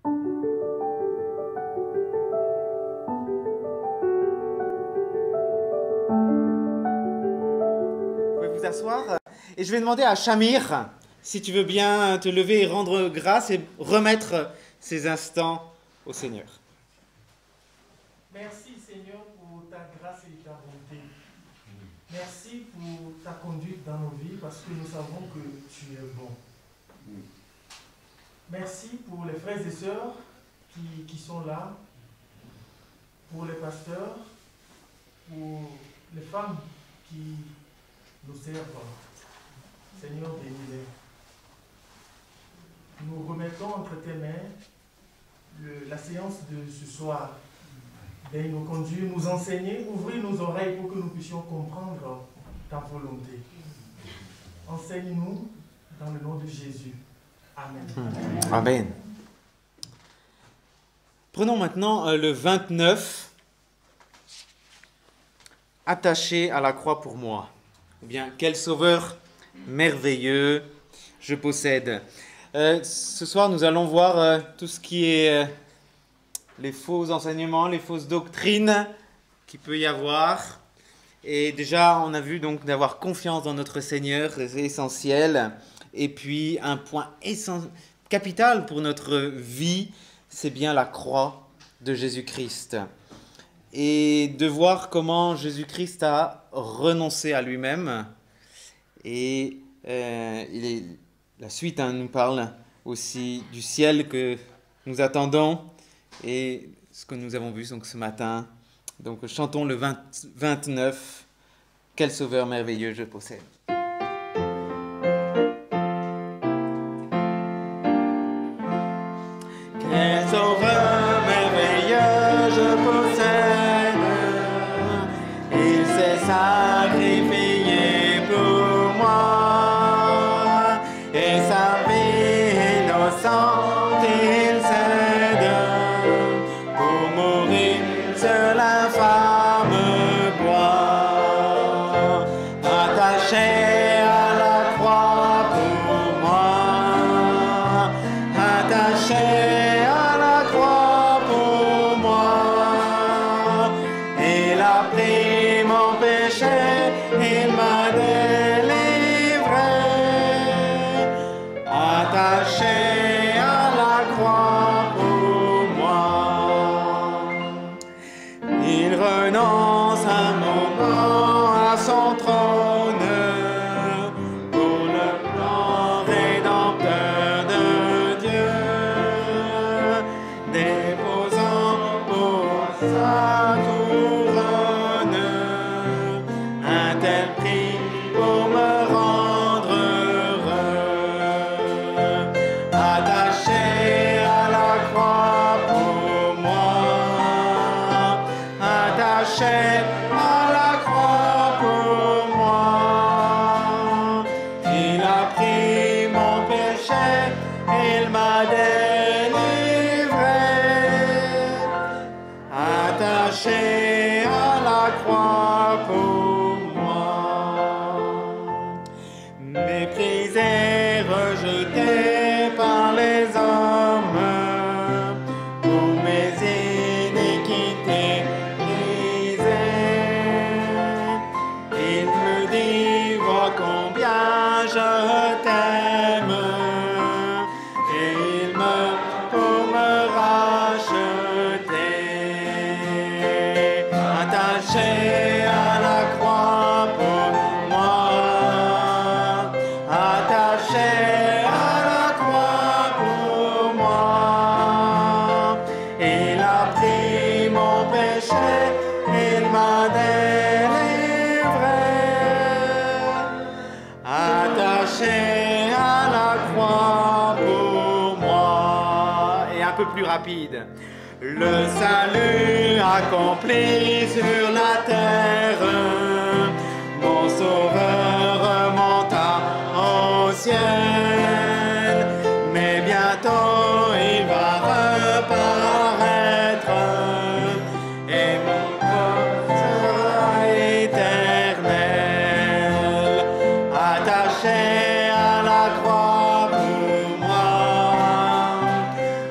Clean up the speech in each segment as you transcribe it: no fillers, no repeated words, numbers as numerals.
Vous pouvez vous asseoir. Et je vais demander à Shamir si tu veux bien te lever et rendre grâce et remettre ces instants au Seigneur. Merci Seigneur pour ta grâce et ta bonté. Merci pour ta conduite dans nos vies parce que nous savons que tu es bon. Merci pour les frères et sœurs qui sont là, pour les pasteurs, pour les femmes qui nous servent. Seigneur, bénis-les. Nous remettons entre tes mains la séance de ce soir. Viens nous conduire, nous enseigner, ouvrir nos oreilles pour que nous puissions comprendre ta volonté. Enseigne-nous dans le nom de Jésus. Amen. Amen. Prenons maintenant le 29. Attaché à la croix pour moi. Ou bien, quel sauveur merveilleux je possède. Ce soir, nous allons voir tout ce qui est les faux enseignements, les fausses doctrines qu'il peut y avoir. Et déjà, on a vu donc d'avoir confiance dans notre Seigneur, c'est essentiel. Et puis, un point capital pour notre vie, c'est bien la croix de Jésus-Christ. Et de voir comment Jésus-Christ a renoncé à lui-même. Et la suite nous parle aussi du ciel que nous attendons et ce que nous avons vu donc, ce matin. Donc chantons le 29. Quel sauveur merveilleux je possède. Quel sauveur merveilleux je possède. Il s'est sacrifié pour moi. Et sa vie innocente il cède. Pour mourir sur l'infâme bois. Attaché à la croix pour moi. Attaché à la croix pour moi. Il a pris mon péché, il m'a délivré. Attaché à la croix pour moi. Il renonce un moment à son trône pour le plan rédempteur de Dieu, déposant pour sa couronne un tel prix pour me rendre heureux. Attaché à la croix pour moi, attaché à la croix pour moi. Il a pris mon péché, il m'a délivré. Attaché à la croix pour moi. Méprisé, rejeté par les hommes, pour mes iniquités brisées. Il me dit, vois combien je t'aime, et il meurt pour me racheter. Attaché à la croix pour moi, attaché à la croix pour moi. Il a pris mon péché, il m'a délivré. Attaché à la croix pour moi. Et un peu plus rapide. Le salut accompli sur la terre, mon sauveur remonta au ciel, mais bientôt il va reparaître, et mon corps sera éternel. Attaché à la croix pour moi,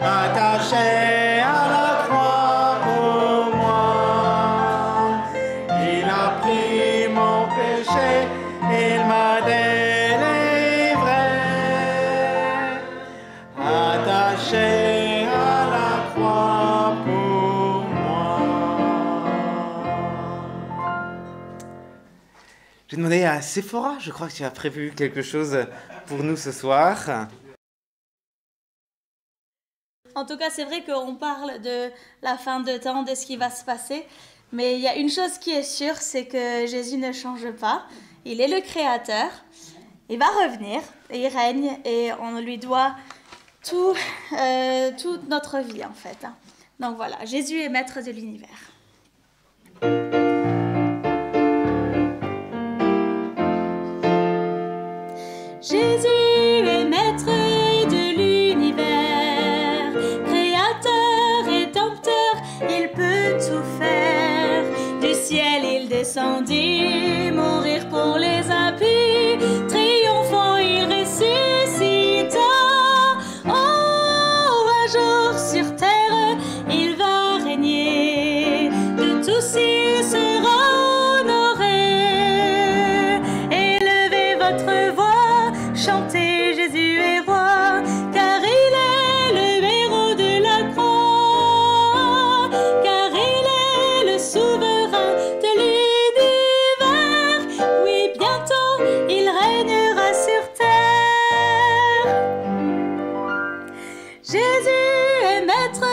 attaché attaché à la croix pour moi. Il a pris mon péché, il m'a délivré. Attaché à la croix pour moi. J'ai demandé à Sephora, je crois que tu as prévu quelque chose pour nous ce soir. En tout cas, c'est vrai qu'on parle de la fin de temps, de ce qui va se passer. Mais il y a une chose qui est sûre, c'est que Jésus ne change pas. Il est le Créateur. Il va revenir et il règne. Et on lui doit toute notre vie, en fait. Donc voilà, Jésus est maître de l'univers. Jésus est maître de l'univers, créateur, rédempteur, il peut tout faire. Du ciel il descendit, mourir pour les impies, triomphant il ressuscita. Oh, un jour sur terre il va régner, de tous il sera honoré. Élevez votre voix, chantez, Jésus est roi, car il est le héros de la croix, car il est le souverain de l'univers. Oui, bientôt il régnera sur terre. Jésus est maître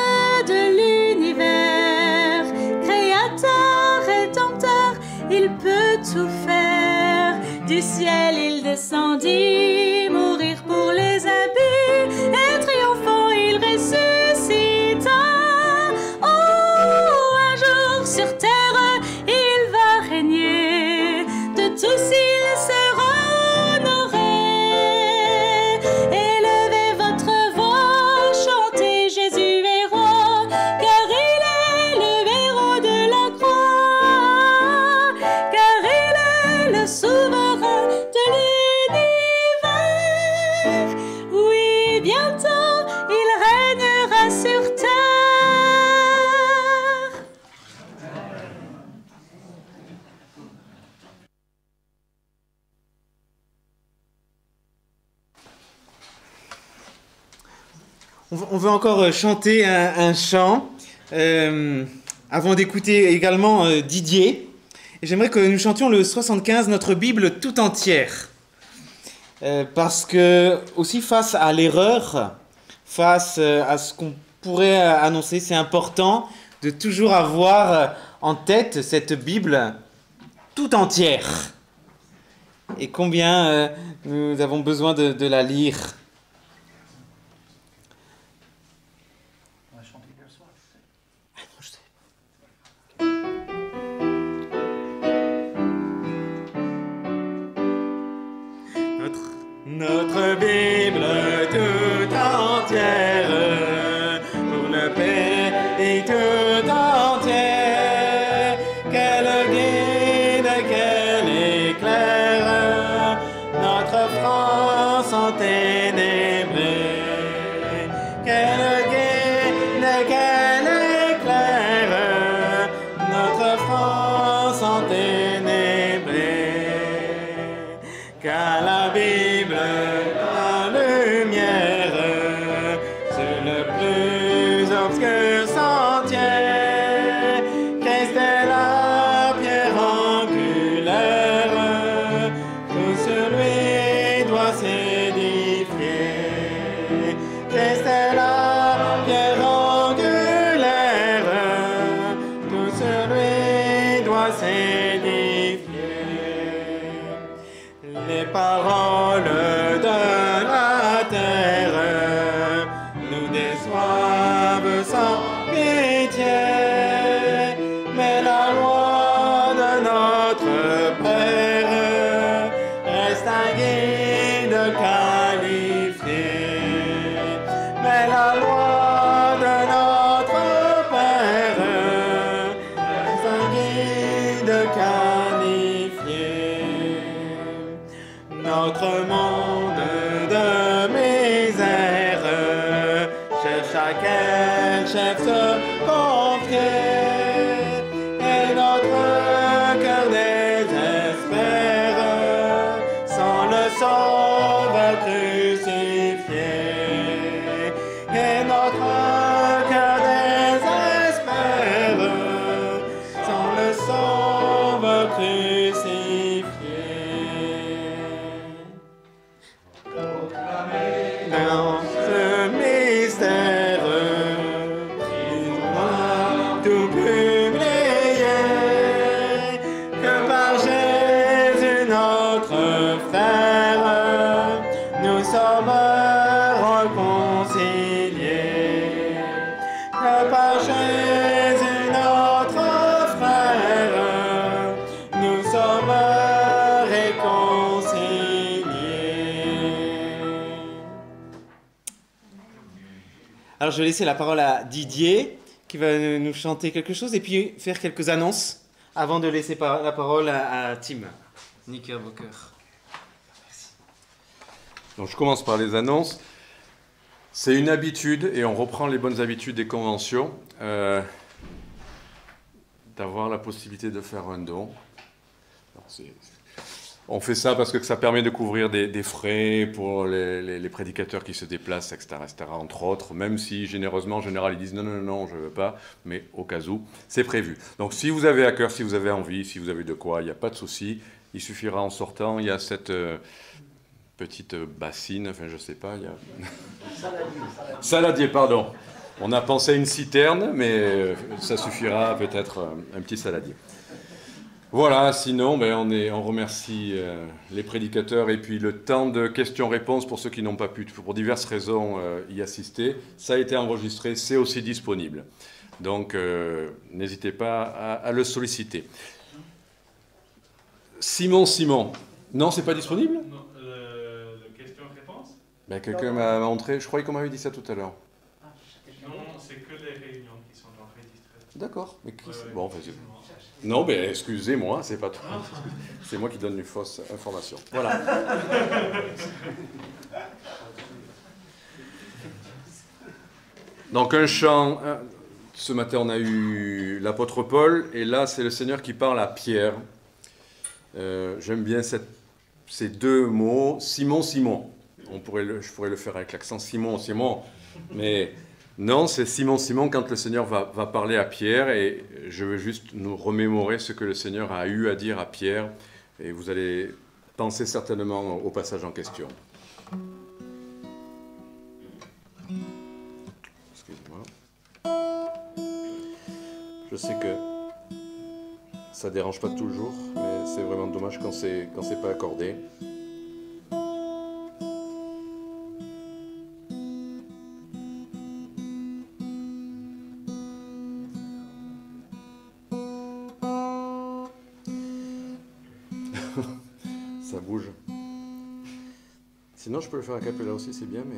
de l'univers, créateur, rédempteur, il peut tout faire. Du ciel il descendit, mourir pour les impies, et triomphant il ressuscita. Oh, un jour sur terre il va régner, de tous il sera honoré. Élevez votre voix, chantez, Jésus est roi, car il est le héros de la croix, car il est le souverain de l'univers. Oui, bientôt il régnera sur terre. On veut encore chanter un chant avant d'écouter également Didier. Et j'aimerais que nous chantions le 75, notre Bible tout entière. Parce que, aussi face à l'erreur, face à ce qu'on pourrait annoncer, c'est important de toujours avoir en tête cette Bible tout entière. Et combien nous avons besoin de la lire. On va chanter hier soir. Ah non, je sais. Notre Bible tout entière, pour le pays tout entier, quel guide, quel éclair, notre France enténébrée. Quel guide, quel éclair, notre France enténébrée. Qu'à la Bible, la lumière, sur le plus obscur sentier, Christ est la pierre angulaire, tout sur lui doit s'édifier. Christ est la pierre angulaire, tout sur lui doit s'édifier. Les paroles de la terre nous déçoivent sans pitié, mais la loi de notre Père reste un guide qualifié. Mais la loi de notre Père reste un guide qualifié. Notre monde de misère cherche à quel chef se confier, et notre cœur désespère sans le Sauveur crucifié, et notre cœur désespère sans le Sauveur crucifié. Dans ce mystère, il va tout publier, que par Jésus notre frère, nous sommes réconciliés. Que par Jésus notre frère, nous sommes réconciliés. Alors je vais laisser la parole à Didier qui va nous chanter quelque chose et puis faire quelques annonces avant de laisser la parole à Tim Knickerbocker. Donc je commence par les annonces. C'est une habitude, et on reprend les bonnes habitudes des conventions, d'avoir la possibilité de faire un don. Alors, on fait ça parce que ça permet de couvrir des frais pour les prédicateurs qui se déplacent, etc., entre autres, même si généreusement, en général, ils disent non, non, non, je ne veux pas, mais au cas où, c'est prévu. Donc si vous avez à cœur, si vous avez envie, si vous avez de quoi, il n'y a pas de souci. Il suffira en sortant, il y a cette petite bassine, enfin je ne sais pas, il y a... Saladier, pardon. On a pensé à une citerne, mais ça suffira peut-être un petit saladier. Voilà, sinon, on remercie les prédicateurs et puis le temps de questions-réponses pour ceux qui n'ont pas pu, pour diverses raisons, y assister. Ça a été enregistré, c'est aussi disponible. Donc, n'hésitez pas à le solliciter. Simon. Non, c'est pas disponible? Non, le question-réponse? Quelqu'un m'a montré, je croyais qu'on m'avait dit ça tout à l'heure. Non, c'est que les réunions qui sont enregistrées. D'accord. Mais Bon, non, excusez-moi, c'est pas toi. C'est moi qui donne une fausse information. Voilà. Donc un chant, ce matin on a eu l'apôtre Paul, et là c'est le Seigneur qui parle à Pierre. J'aime bien ces deux mots, Simon. Je pourrais le faire avec l'accent Simon, mais... Non, c'est Simon, quand le Seigneur va parler à Pierre, et je veux juste nous remémorer ce que le Seigneur a eu à dire à Pierre, et vous allez penser certainement au passage en question. Excusez-moi. Je sais que ça ne dérange pas toujours, mais c'est vraiment dommage quand c'est pas accordé. Ça bouge. Sinon, je peux le faire à cappella aussi, c'est bien, mais...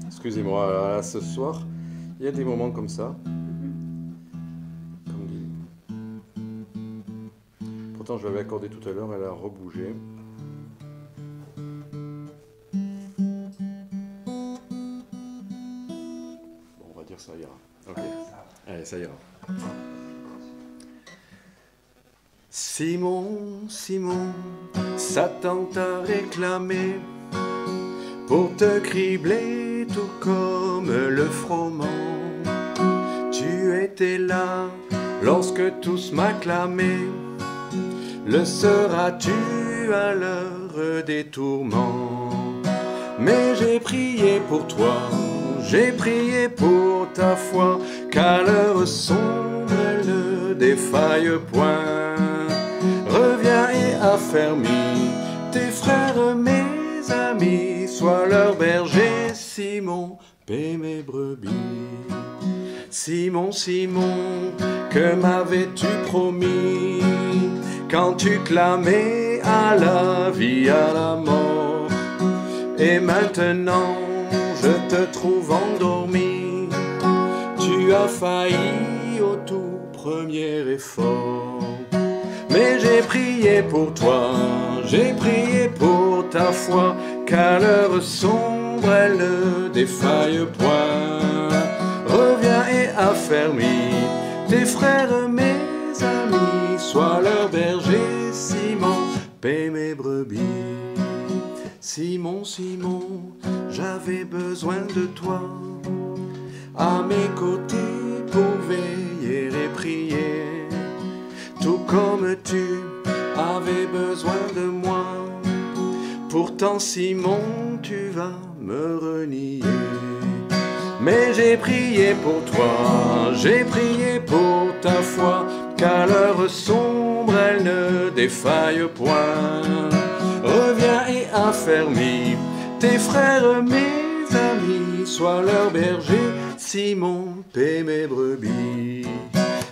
Excusez-moi, là, ce soir, il y a des moments comme ça. Comme dit. Pourtant, je l'avais accordé tout à l'heure, elle a rebougé. Bon, on va dire ça ira. Ok. Allez, ça ira. Simon, Satan t'a réclamé pour te cribler tout comme le froment. Tu étais là lorsque tous m'acclamaient. Le seras-tu à l'heure des tourments? Mais j'ai prié pour toi, j'ai prié pour ta foi, qu'à l'heure sombre elle ne défaille point. Reviens et affermis tes frères, mes amis, sois leur berger. Simon, paie mes brebis. Simon, que m'avais-tu promis quand tu clamais à la vie, à la mort? Et maintenant, je te trouve endormi. Tu as failli au tout premier effort. Mais j'ai prié pour toi, j'ai prié pour ta foi, qu'à l'heure sombre sombre, elle ne défaille point. Reviens et affermis tes frères, mes amis, sois leur berger. Simon, paie mes brebis. Simon, Simon, j'avais besoin de toi, à mes côtés pour veiller et prier, tout comme tu avais besoin de moi. Pourtant, Simon, tu vas me renier. Mais j'ai prié pour toi, j'ai prié pour ta foi, qu'à l'heure sombre elle ne défaille point. Reviens et affermis tes frères, mes amis, sois leur berger. Simon, paie mes brebis.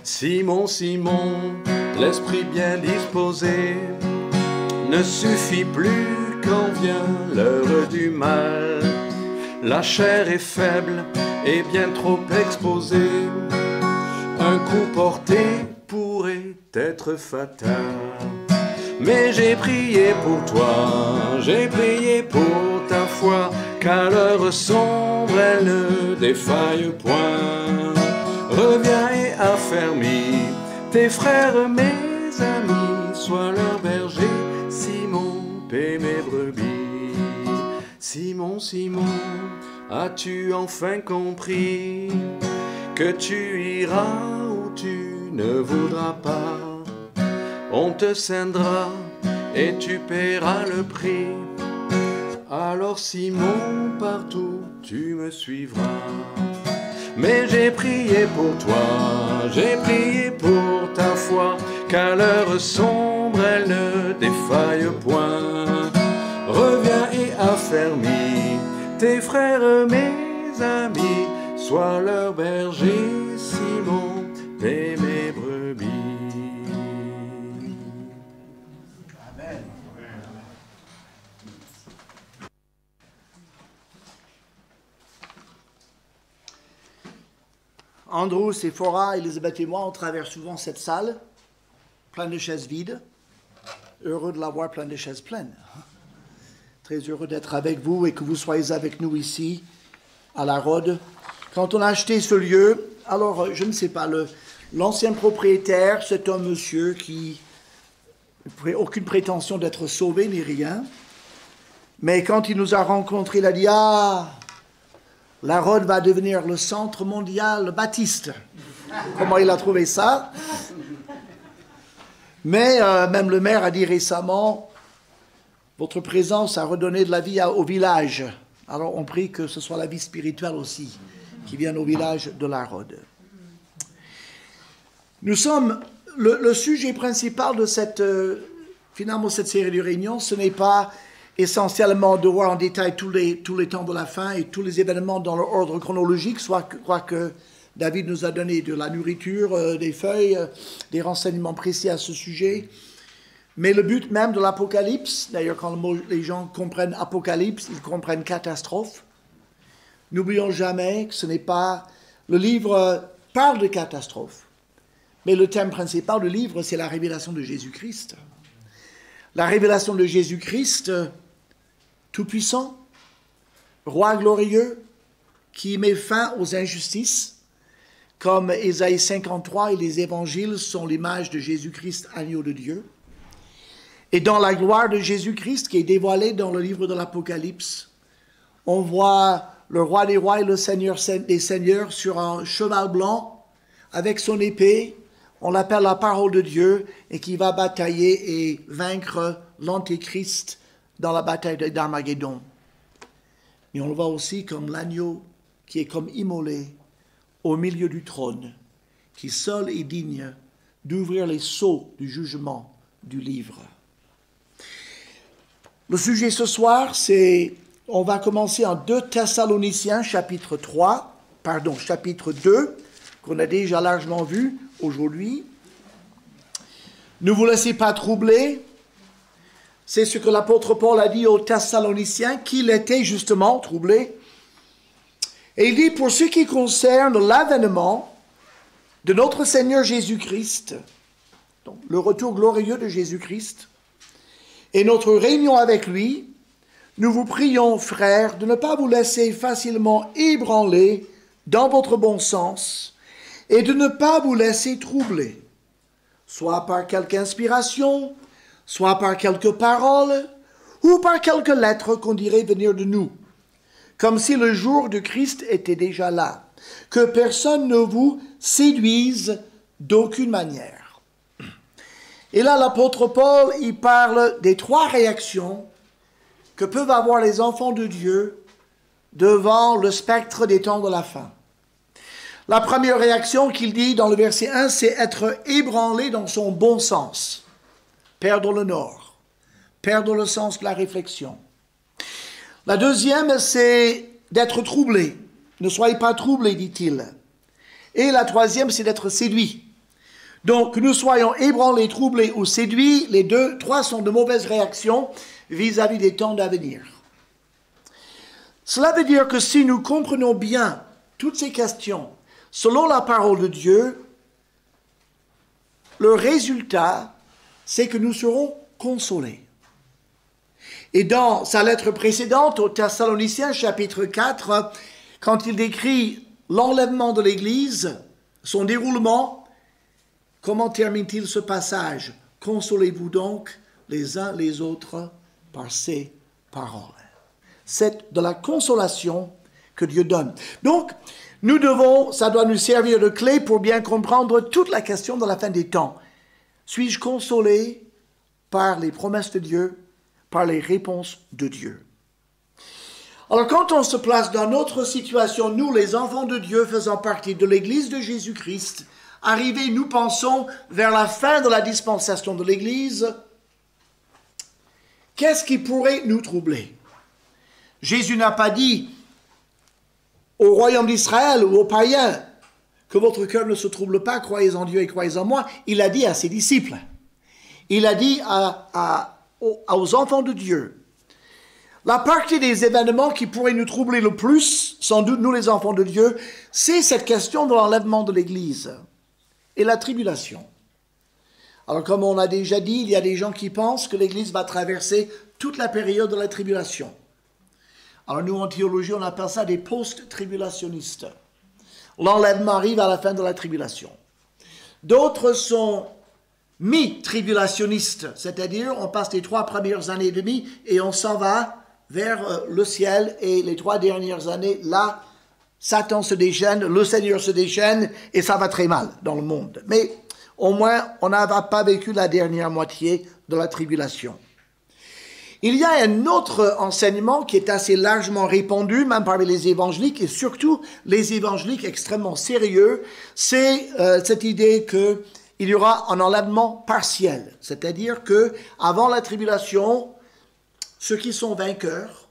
Simon, Simon, l'esprit bien disposé ne suffit plus quand vient l'heure du mal. La chair est faible et bien trop exposée. Un coup porté pourrait être fatal. Mais j'ai prié pour toi, j'ai prié pour ta foi, qu'à l'heure sombre elle ne défaille point. Reviens et affermis tes frères, mes amis, sois leur berger. Simon, paie mes brebis. Simon, Simon, as-tu enfin compris que tu iras où tu ne voudras pas? On te scindra et tu paieras le prix. Alors Simon, partout tu me suivras. Mais j'ai prié pour toi, j'ai prié pour ta foi, qu'à l'heure sombre elle ne défaille point. Reviens et affermis tes frères, mes amis, sois leur berger. Simon, paie mes brebis. Amen. Andrew, Sephora, Elisabeth et moi, on traverse souvent cette salle, pleine de chaises vides. Heureux de la voir pleine de chaises pleines. Très heureux d'être avec vous et que vous soyez avec nous ici, à la Rhode. Quand on a acheté ce lieu, alors je ne sais pas, l'ancien propriétaire, c'est un monsieur qui n'a aucune prétention d'être sauvé ni rien. Mais quand il nous a rencontrés, il a dit « Ah, la Rhode va devenir le centre mondial baptiste. » Comment il a trouvé ça? Mais même le maire a dit récemment, votre présence a redonné de la vie au village. Alors on prie que ce soit la vie spirituelle aussi qui vienne au village de la Rhode. Nous sommes, le sujet principal de finalement cette série de réunions, ce n'est pas essentiellement de voir en détail tous les temps de la fin et tous les événements dans leur ordre chronologique, soit que David nous a donné de la nourriture, des feuilles, des renseignements précis à ce sujet. Mais le but même de l'Apocalypse, d'ailleurs quand les gens comprennent Apocalypse, ils comprennent catastrophe. N'oublions jamais que ce n'est pas... Le livre parle de catastrophe, mais le thème principal du livre, c'est la révélation de Jésus-Christ. La révélation de Jésus-Christ, tout-puissant, roi glorieux, qui met fin aux injustices, comme Ésaïe 53 et les évangiles sont l'image de Jésus-Christ, agneau de Dieu. Et dans la gloire de Jésus-Christ qui est dévoilée dans le livre de l'Apocalypse, on voit le roi des rois et le seigneur des seigneurs sur un cheval blanc avec son épée. On l'appelle la parole de Dieu et qui va batailler et vaincre l'Antéchrist dans la bataille d'Armageddon. Mais on le voit aussi comme l'agneau qui est comme immolé au milieu du trône, qui seul est digne d'ouvrir les sceaux du jugement du livre. Le sujet ce soir, on va commencer en 2 Thessaloniciens, chapitre 2, qu'on a déjà largement vu aujourd'hui. Ne vous laissez pas troubler. C'est ce que l'apôtre Paul a dit aux Thessaloniciens, qu'il était justement troublé. Et il dit, pour ce qui concerne l'avènement de notre Seigneur Jésus-Christ, donc le retour glorieux de Jésus-Christ, et notre réunion avec lui, nous vous prions, frères, de ne pas vous laisser facilement ébranler dans votre bon sens et de ne pas vous laisser troubler, soit par quelque inspiration, soit par quelques paroles, ou par quelques lettres qu'on dirait venir de nous, comme si le jour de Christ était déjà là, que personne ne vous séduise d'aucune manière. Et là, l'apôtre Paul, il parle des 3 réactions que peuvent avoir les enfants de Dieu devant le spectre des temps de la fin. La première réaction qu'il dit dans le verset 1, c'est être ébranlé dans son bon sens, perdre le nord, perdre le sens de la réflexion. La deuxième, c'est d'être troublé. Ne soyez pas troublés, dit-il. Et la troisième, c'est d'être séduit. Donc, que nous soyons ébranlés, troublés ou séduits, les 3 sont de mauvaises réactions vis-à-vis des temps d'avenir. Cela veut dire que si nous comprenons bien toutes ces questions selon la parole de Dieu, le résultat, c'est que nous serons consolés. Et dans sa lettre précédente, aux Thessaloniciens, chapitre 4, quand il décrit l'enlèvement de l'Église, son déroulement, comment termine-t-il ce passage? Consolez-vous donc les uns les autres par ces paroles. C'est de la consolation que Dieu donne. Donc, ça doit nous servir de clé pour bien comprendre toute la question de la fin des temps. Suis-je consolé par les promesses de Dieu, par les réponses de Dieu? Alors, quand on se place dans notre situation, nous, les enfants de Dieu, faisant partie de l'Église de Jésus-Christ, arrivés, nous pensons, vers la fin de la dispensation de l'Église, qu'est-ce qui pourrait nous troubler? Jésus n'a pas dit au royaume d'Israël ou aux païens que votre cœur ne se trouble pas, croyez en Dieu et croyez en moi. Il a dit à ses disciples. Il a dit aux enfants de Dieu. La partie des événements qui pourraient nous troubler le plus, sans doute nous les enfants de Dieu, c'est cette question de l'enlèvement de l'Église et la tribulation. Alors comme on a déjà dit, il y a des gens qui pensent que l'Église va traverser toute la période de la tribulation. Alors nous en théologie, on appelle ça des post-tribulationnistes. L'enlèvement arrive à la fin de la tribulation. D'autres sont mi-tribulationnistes, c'est-à-dire on passe les 3 premières années et demie et on s'en va vers le ciel et les 3 dernières années, là, Satan se déchaîne, le Seigneur se déchaîne et ça va très mal dans le monde. Mais au moins, on n'a pas vécu la dernière moitié de la tribulation. Il y a un autre enseignement qui est assez largement répandu, même parmi les évangéliques, et surtout les évangéliques extrêmement sérieux, c'est cette idée qu'il y aura un enlèvement partiel. C'est-à-dire que avant la tribulation, ceux qui sont vainqueurs,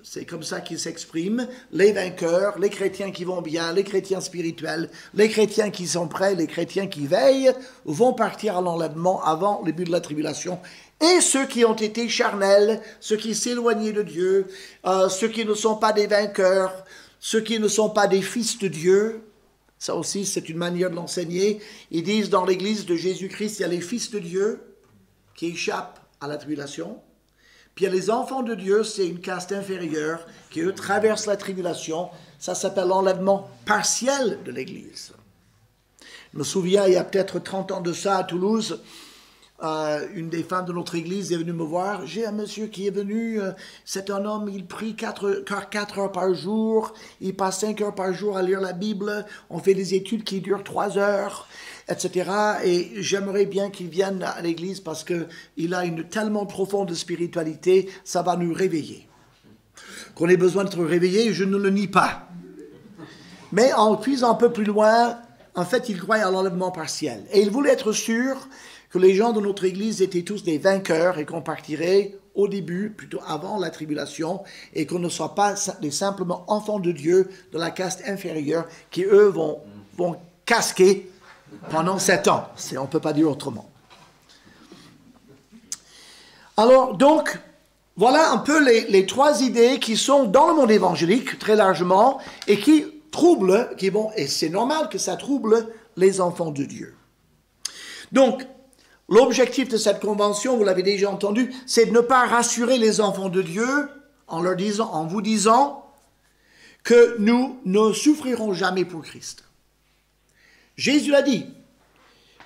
c'est comme ça qu'ils s'expriment, les vainqueurs, les chrétiens qui vont bien, les chrétiens spirituels, les chrétiens qui sont prêts, les chrétiens qui veillent, vont partir à l'enlèvement avant le début de la tribulation. Et ceux qui ont été charnels, ceux qui s'éloignaient de Dieu, ceux qui ne sont pas des vainqueurs, ceux qui ne sont pas des fils de Dieu, ça aussi c'est une manière de l'enseigner. Ils disent dans l'église de Jésus-Christ, il y a les fils de Dieu qui échappent à la tribulation. Puis il y a les enfants de Dieu, c'est une caste inférieure qui eux traversent la tribulation. Ça s'appelle l'enlèvement partiel de l'église. Je me souviens, il y a peut-être 30 ans de ça à Toulouse, une des femmes de notre église est venue me voir. J'ai un monsieur qui est venu, c'est un homme, il prie 4 heures par jour, il passe 5 heures par jour à lire la Bible, on fait des études qui durent 3 heures, etc. Et j'aimerais bien qu'il vienne à l'église parce qu'il a une tellement profonde spiritualité, ça va nous réveiller. Qu'on ait besoin d'être réveillé, je ne le nie pas. Mais en puisant un peu plus loin, en fait, il croyait à l'enlèvement partiel. Et il voulait être sûr que les gens de notre église étaient tous des vainqueurs et qu'on partirait au début, plutôt avant la tribulation, et qu'on ne soit pas des simplement enfants de Dieu de la caste inférieure qui, eux, vont casquer pendant 7 ans. On ne peut pas dire autrement. Alors, donc, voilà un peu les 3 idées qui sont dans le monde évangélique, très largement, et qui troublent, et c'est normal que ça trouble les enfants de Dieu. Donc, L'objectif de cette convention, vous l'avez déjà entendu, c'est de ne pas rassurer les enfants de Dieu en vous disant que nous ne souffrirons jamais pour Christ. Jésus l'a dit,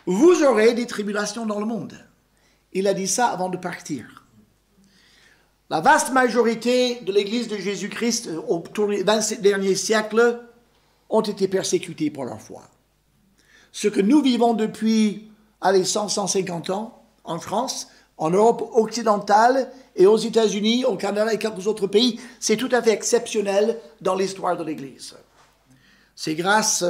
vous aurez des tribulations dans le monde. Il a dit ça avant de partir. La vaste majorité de l'Église de Jésus-Christ au cours des 27 derniers siècles ont été persécutés pour leur foi. Ce que nous vivons depuis 100-150 ans en France, en Europe occidentale et aux États-Unis, au Canada et quelques autres pays, c'est tout à fait exceptionnel dans l'histoire de l'Église. C'est grâce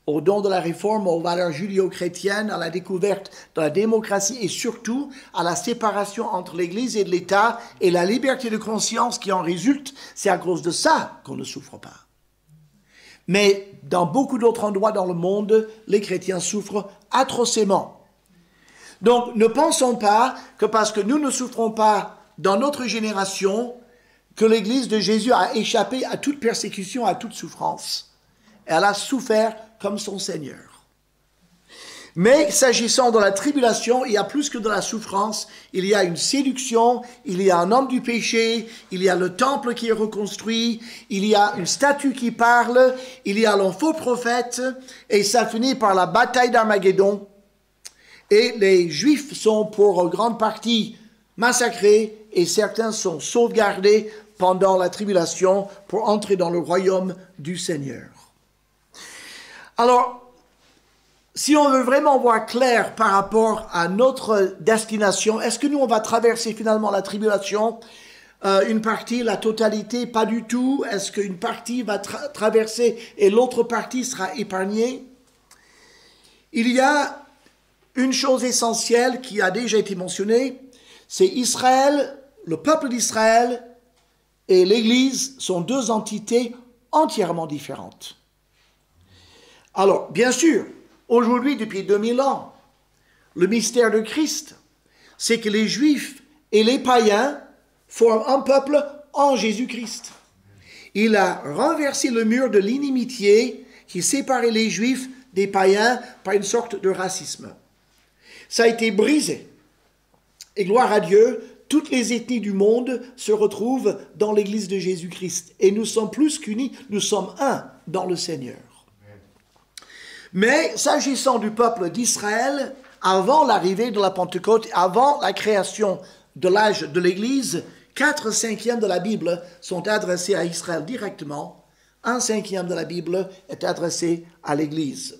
au don de la réforme, aux valeurs judéo-chrétiennes, à la découverte de la démocratie et surtout à la séparation entre l'Église et l'État et la liberté de conscience qui en résulte. C'est à cause de ça qu'on ne souffre pas. Mais dans beaucoup d'autres endroits dans le monde, les chrétiens souffrent atrocement. Donc ne pensons pas que parce que nous ne souffrons pas dans notre génération, que l'Église de Jésus a échappé à toute persécution, à toute souffrance. Elle a souffert comme son Seigneur. Mais s'agissant de la tribulation, il y a plus que de la souffrance. Il y a une séduction, il y a un homme du péché, il y a le temple qui est reconstruit, il y a une statue qui parle, il y a le faux prophète, et ça finit par la bataille d'Armageddon. Et les Juifs sont pour grande partie massacrés et certains sont sauvegardés pendant la tribulation pour entrer dans le royaume du Seigneur. Alors, si on veut vraiment voir clair par rapport à notre destination, est-ce que nous, on va traverser finalement la tribulation, une partie, la totalité, pas du tout? Est-ce qu'une partie va traverser et l'autre partie sera épargnée? Il y a une chose essentielle qui a déjà été mentionnée, c'est Israël, le peuple d'Israël et l'Église sont deux entités entièrement différentes. Alors, bien sûr, aujourd'hui, depuis 2000 ans, le mystère de Christ, c'est que les Juifs et les païens forment un peuple en Jésus-Christ. Il a renversé le mur de l'inimitié qui séparait les Juifs des païens par une sorte de racisme. Ça a été brisé. Et gloire à Dieu, toutes les ethnies du monde se retrouvent dans l'Église de Jésus-Christ. Et nous sommes plus qu'unis, nous sommes un dans le Seigneur. Mais s'agissant du peuple d'Israël, avant l'arrivée de la Pentecôte, avant la création de l'âge de l'Église, 4/5 de la Bible sont adressés à Israël directement. 1/5 de la Bible est adressé à l'Église.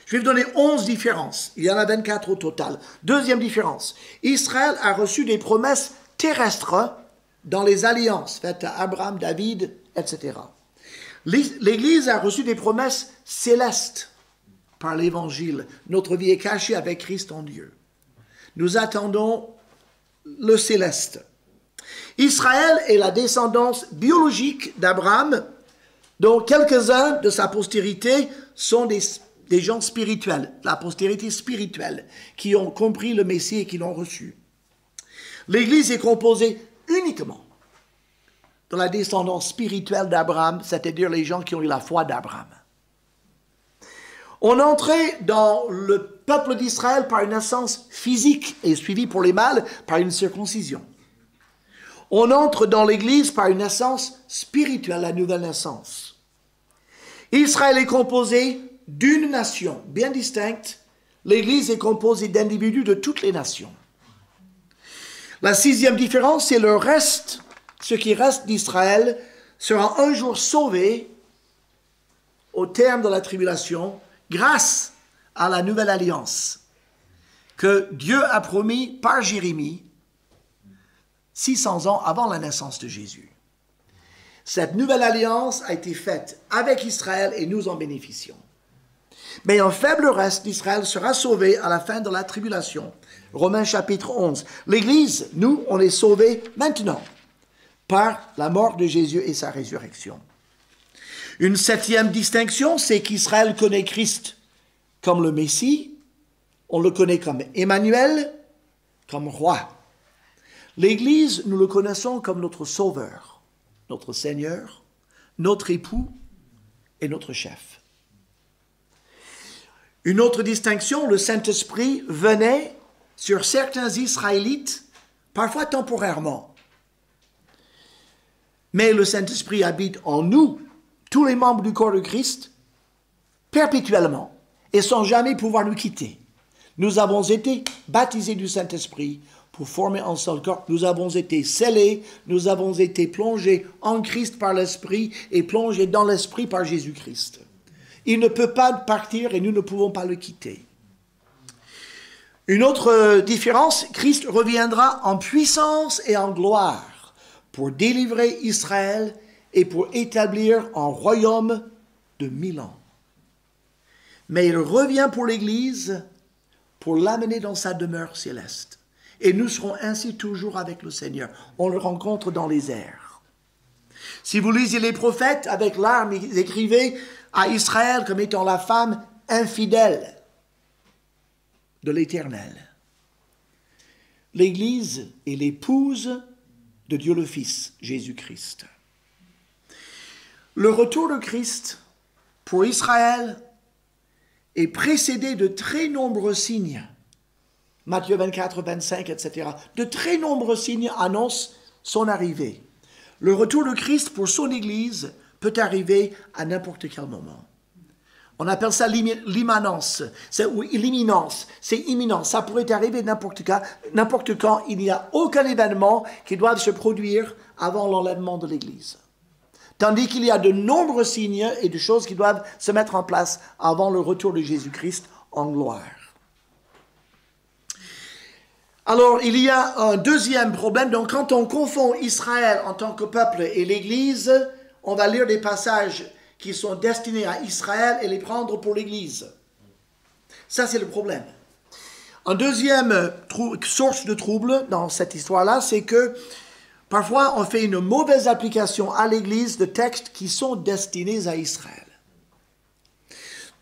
Je vais vous donner 11 différences. Il y en a 24 au total. Deuxième différence. Israël a reçu des promesses terrestres dans les alliances faites à Abraham, David, etc. L'Église a reçu des promesses célestes par l'Évangile. Notre vie est cachée avec Christ en Dieu. Nous attendons le céleste. Israël est la descendance biologique d'Abraham, dont quelques-uns de sa postérité sont des gens spirituels, la postérité spirituelle, qui ont compris le Messie et qui l'ont reçu. L'Église est composée uniquement de la descendance spirituelle d'Abraham, c'est-à-dire les gens qui ont eu la foi d'Abraham. On entrait dans le peuple d'Israël par une naissance physique et suivie pour les mâles par une circoncision. On entre dans l'Église par une naissance spirituelle, la nouvelle naissance. Israël est composé d'une nation bien distincte. L'Église est composée d'individus de toutes les nations. La 6e différence, c'est le reste. Ce qui reste d'Israël sera un jour sauvé au terme de la tribulation grâce à la nouvelle alliance que Dieu a promis par Jérémie 600 ans avant la naissance de Jésus. Cette nouvelle alliance a été faite avec Israël et nous en bénéficions. Mais un faible reste d'Israël sera sauvé à la fin de la tribulation. Romains chapitre 11. L'Église, nous, on est sauvés maintenant par la mort de Jésus et sa résurrection. Une 7e distinction, c'est qu'Israël connaît Christ comme le Messie, on le connaît comme Emmanuel, comme roi. L'Église, nous le connaissons comme notre Sauveur, notre Seigneur, notre époux et notre chef. Une autre distinction, le Saint-Esprit venait sur certains Israélites, parfois temporairement. Mais le Saint-Esprit habite en nous, tous les membres du corps de Christ, perpétuellement, et sans jamais pouvoir nous quitter. Nous avons été baptisés du Saint-Esprit pour former un seul corps. Nous avons été scellés, nous avons été plongés en Christ par l'Esprit et plongés dans l'Esprit par Jésus-Christ. Il ne peut pas partir et nous ne pouvons pas le quitter. Une autre différence, Christ reviendra en puissance et en gloire pour délivrer Israël et pour établir un royaume de 1000 ans. Mais il revient pour l'Église pour l'amener dans sa demeure céleste. Et nous serons ainsi toujours avec le Seigneur. On le rencontre dans les airs. Si vous lisez les prophètes, avec larmes, ils écrivaient à Israël comme étant la femme infidèle de l'Éternel. L'Église est l'épouse de Dieu le Fils, Jésus-Christ. Le retour de Christ pour Israël est précédé de très nombreux signes. Matthieu 24, 25, etc. De très nombreux signes annoncent son arrivée. Le retour de Christ pour son Église peut arriver à n'importe quel moment. On appelle ça l'immanence, ou l'imminence. C'est imminent. Ça pourrait arriver n'importe quand. Il n'y a aucun événement qui doit se produire avant l'enlèvement de l'Église. Tandis qu'il y a de nombreux signes et de choses qui doivent se mettre en place avant le retour de Jésus-Christ en gloire. Alors, il y a un deuxième problème. Donc, quand on confond Israël en tant que peuple et l'Église, on va lire des passages qui sont destinés à Israël et les prendre pour l'Église. Ça, c'est le problème. Une deuxième source de trouble dans cette histoire-là, c'est que parfois, on fait une mauvaise application à l'Église de textes qui sont destinés à Israël.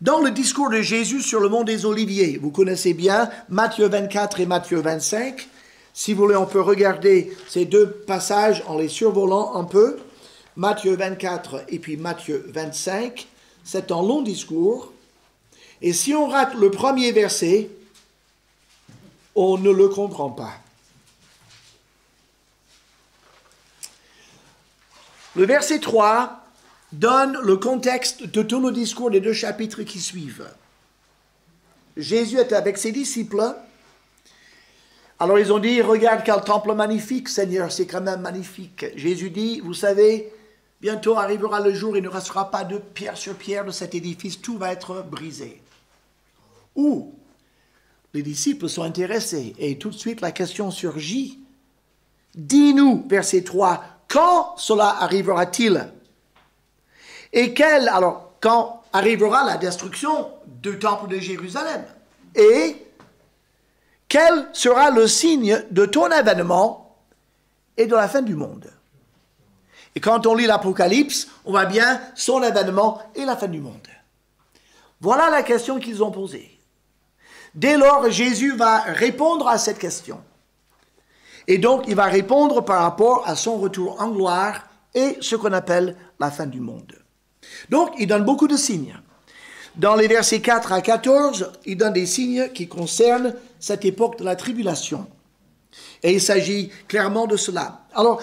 Dans le discours de Jésus sur le mont des Oliviers, vous connaissez bien Matthieu 24 et Matthieu 25. Si vous voulez, on peut regarder ces deux passages en les survolant un peu. Matthieu 24 et puis Matthieu 25. C'est un long discours. Et si on rate le premier verset, on ne le comprend pas. Le verset 3 donne le contexte de tout le discours des deux chapitres qui suivent. Jésus était avec ses disciples. Alors ils ont dit, regarde quel temple magnifique, Seigneur, c'est quand même magnifique. Jésus dit, vous savez, bientôt arrivera le jour, il ne restera pas de pierre sur pierre de cet édifice, tout va être brisé. Ou les disciples sont intéressés et tout de suite la question surgit. Dis-nous, verset 3, quand cela arrivera-t-il? Et quand arrivera la destruction du temple de Jérusalem? Et quel sera le signe de ton avènement et de la fin du monde? Et quand on lit l'Apocalypse, on voit bien son avènement et la fin du monde. Voilà la question qu'ils ont posée. Dès lors, Jésus va répondre à cette question. Et donc, il va répondre par rapport à son retour en gloire et ce qu'on appelle la fin du monde. Donc, il donne beaucoup de signes. Dans les versets 4 à 14, il donne des signes qui concernent cette époque de la tribulation. Et il s'agit clairement de cela. Alors,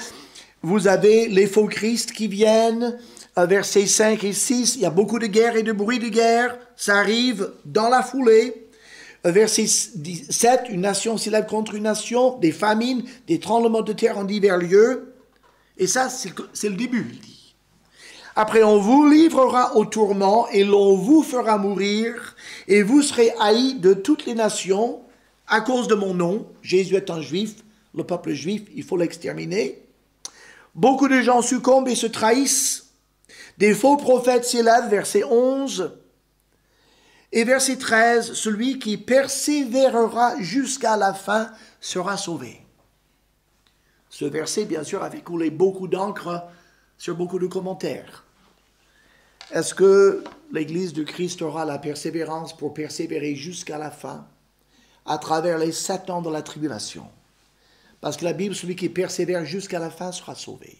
vous avez les faux Christ qui viennent, versets 5 et 6, il y a beaucoup de guerre et de bruit de guerre, ça arrive dans la foulée. Verset 7, une nation s'élève contre une nation, des famines, des tremblements de terre en divers lieux. Et ça, c'est le début, il dit. Après, on vous livrera au tourment et l'on vous fera mourir et vous serez haïs de toutes les nations à cause de mon nom. Jésus est un juif, le peuple juif, il faut l'exterminer. Beaucoup de gens succombent et se trahissent. Des faux prophètes s'élèvent, verset 11. Et verset 13, celui qui persévérera jusqu'à la fin sera sauvé. Ce verset, bien sûr, a fait couler beaucoup d'encre sur beaucoup de commentaires. Est-ce que l'Église de Christ aura la persévérance pour persévérer jusqu'à la fin, à travers les 7 ans de la tribulation? Parce que la Bible, celui qui persévère jusqu'à la fin sera sauvé.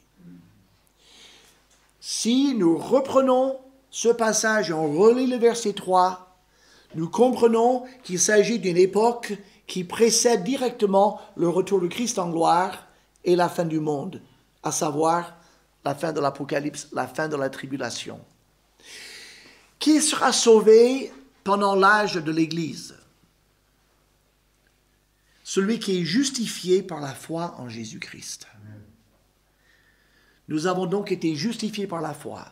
Si nous reprenons ce passage et on relit le verset 3, nous comprenons qu'il s'agit d'une époque qui précède directement le retour de Christ en gloire et la fin du monde, à savoir la fin de l'Apocalypse, la fin de la tribulation. Qui sera sauvé pendant l'âge de l'Église? Celui qui est justifié par la foi en Jésus-Christ. Nous avons donc été justifiés par la foi.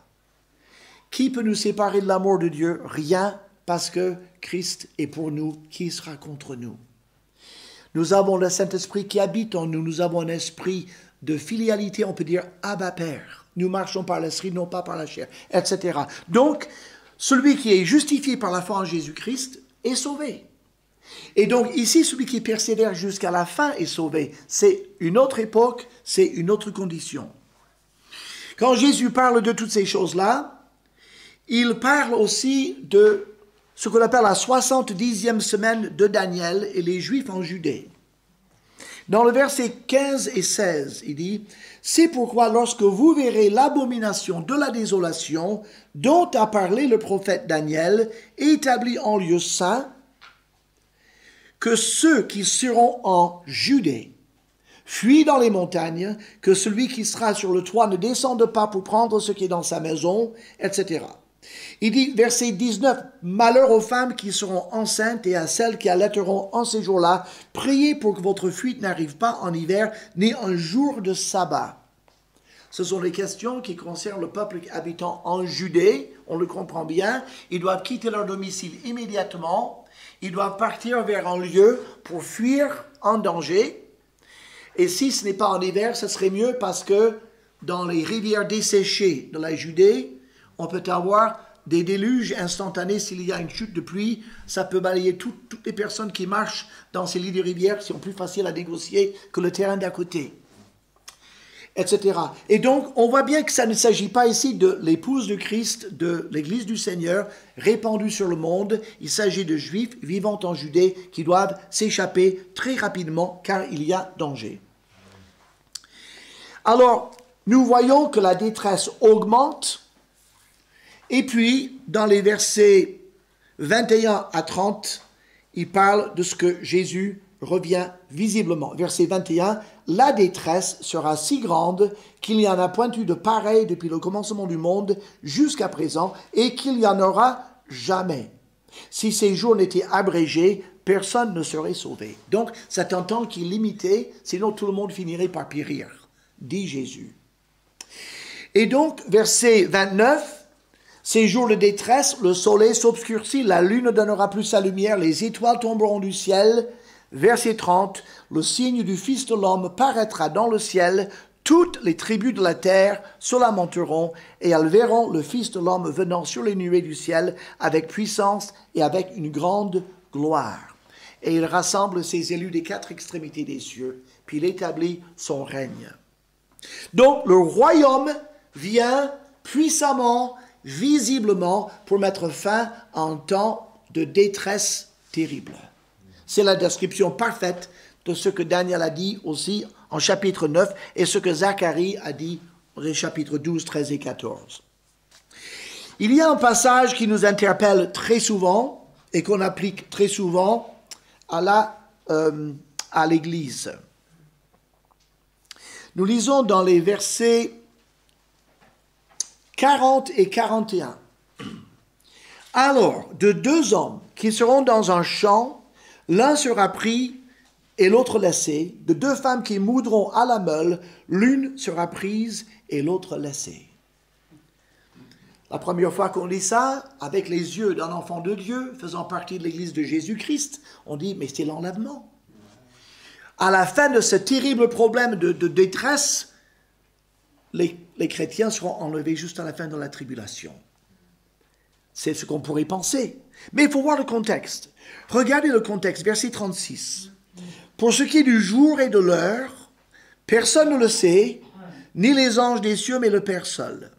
Qui peut nous séparer de l'amour de Dieu? Rien, parce que Christ est pour nous. Qui sera contre nous? Nous avons le Saint-Esprit qui habite en nous. Nous avons un esprit de filialité, on peut dire Abba Père. Nous marchons par l'esprit, non pas par la chair, etc. Donc, celui qui est justifié par la foi en Jésus-Christ est sauvé. Et donc ici, celui qui persévère jusqu'à la fin est sauvé. C'est une autre époque, c'est une autre condition. Quand Jésus parle de toutes ces choses-là, il parle aussi de ce qu'on appelle la 70e semaine de Daniel et les Juifs en Judée. Dans le verset 15 et 16, il dit « C'est pourquoi lorsque vous verrez l'abomination de la désolation dont a parlé le prophète Daniel, établi en lieu saint, que ceux qui seront en Judée fuient dans les montagnes, que celui qui sera sur le toit ne descende pas pour prendre ce qui est dans sa maison, etc. » Il dit, verset 19, « Malheur aux femmes qui seront enceintes et à celles qui allaiteront en ces jours-là. Priez pour que votre fuite n'arrive pas en hiver, ni un jour de sabbat. » Ce sont les questions qui concernent le peuple habitant en Judée. On le comprend bien. Ils doivent quitter leur domicile immédiatement. Ils doivent partir vers un lieu pour fuir en danger. Et si ce n'est pas en hiver, ce serait mieux parce que dans les rivières desséchées de la Judée, on peut avoir des déluges instantanés. S'il y a une chute de pluie, ça peut balayer toutes les personnes qui marchent dans ces lits de rivière qui sont plus faciles à négocier que le terrain d'à côté, etc. Et donc, on voit bien que ça ne s'agit pas ici de l'épouse de Christ, de l'Église du Seigneur, répandue sur le monde. Il s'agit de Juifs vivant en Judée qui doivent s'échapper très rapidement car il y a danger. Alors, nous voyons que la détresse augmente. Et puis, dans les versets 21 à 30, il parle de ce que Jésus revient visiblement. Verset 21, « La détresse sera si grande qu'il n'y en a point eu de pareil depuis le commencement du monde jusqu'à présent, et qu'il n'y en aura jamais. Si ces jours n'étaient abrégés, personne ne serait sauvé. » Donc, c'est un temps qui est limité, sinon tout le monde finirait par périr, dit Jésus. Et donc, verset 29, ces jours de détresse, le soleil s'obscurcit, la lune ne donnera plus sa lumière, les étoiles tomberont du ciel. Verset 30, le signe du Fils de l'homme paraîtra dans le ciel, toutes les tribus de la terre se lamenteront, et elles verront le Fils de l'homme venant sur les nuées du ciel avec puissance et avec une grande gloire. Et il rassemble ses élus des quatre extrémités des cieux, puis il établit son règne. Donc le royaume vient puissamment, visiblement, pour mettre fin à un temps de détresse terrible. C'est la description parfaite de ce que Daniel a dit aussi en chapitre 9 et ce que Zacharie a dit dans les chapitres 12, 13 et 14. Il y a un passage qui nous interpelle très souvent et qu'on applique très souvent à l'Église. Nous lisons dans les versets 40 et 41. « Alors, de deux hommes qui seront dans un champ, l'un sera pris et l'autre laissé. De deux femmes qui moudront à la meule, l'une sera prise et l'autre laissée. » La première fois qu'on lit ça, avec les yeux d'un enfant de Dieu, faisant partie de l'Église de Jésus-Christ, on dit, mais c'est l'enlèvement. À la fin de ce terrible problème de détresse, les chrétiens seront enlevés juste à la fin de la tribulation. C'est ce qu'on pourrait penser. Mais il faut voir le contexte. Regardez le contexte, verset 36. « Pour ce qui est du jour et de l'heure, personne ne le sait, ni les anges des cieux, mais le Père seul.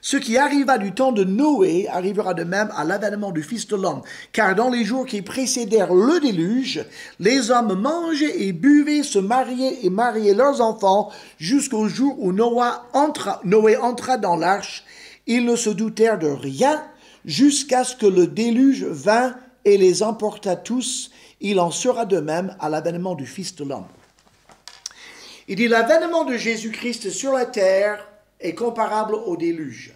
Ce qui arriva du temps de Noé arrivera de même à l'avènement du Fils de l'homme. Car dans les jours qui précédèrent le déluge, les hommes mangeaient et buvaient, se mariaient et mariaient leurs enfants, jusqu'au jour où Noé entra dans l'arche. Ils ne se doutèrent de rien, jusqu'à ce que le déluge vint et les emporta tous. Il en sera de même à l'avènement du Fils de l'homme. Il dit, l'avènement de Jésus-Christ sur la terre est comparable au déluge.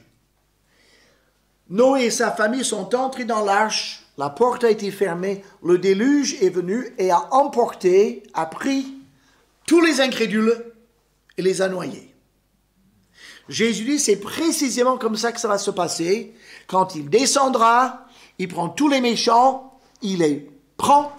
Noé et sa famille sont entrés dans l'arche, la porte a été fermée, le déluge est venu et a emporté, a pris tous les incrédules et les a noyés. Jésus dit, c'est précisément comme ça que ça va se passer. Quand il descendra, il prend tous les méchants, il les prend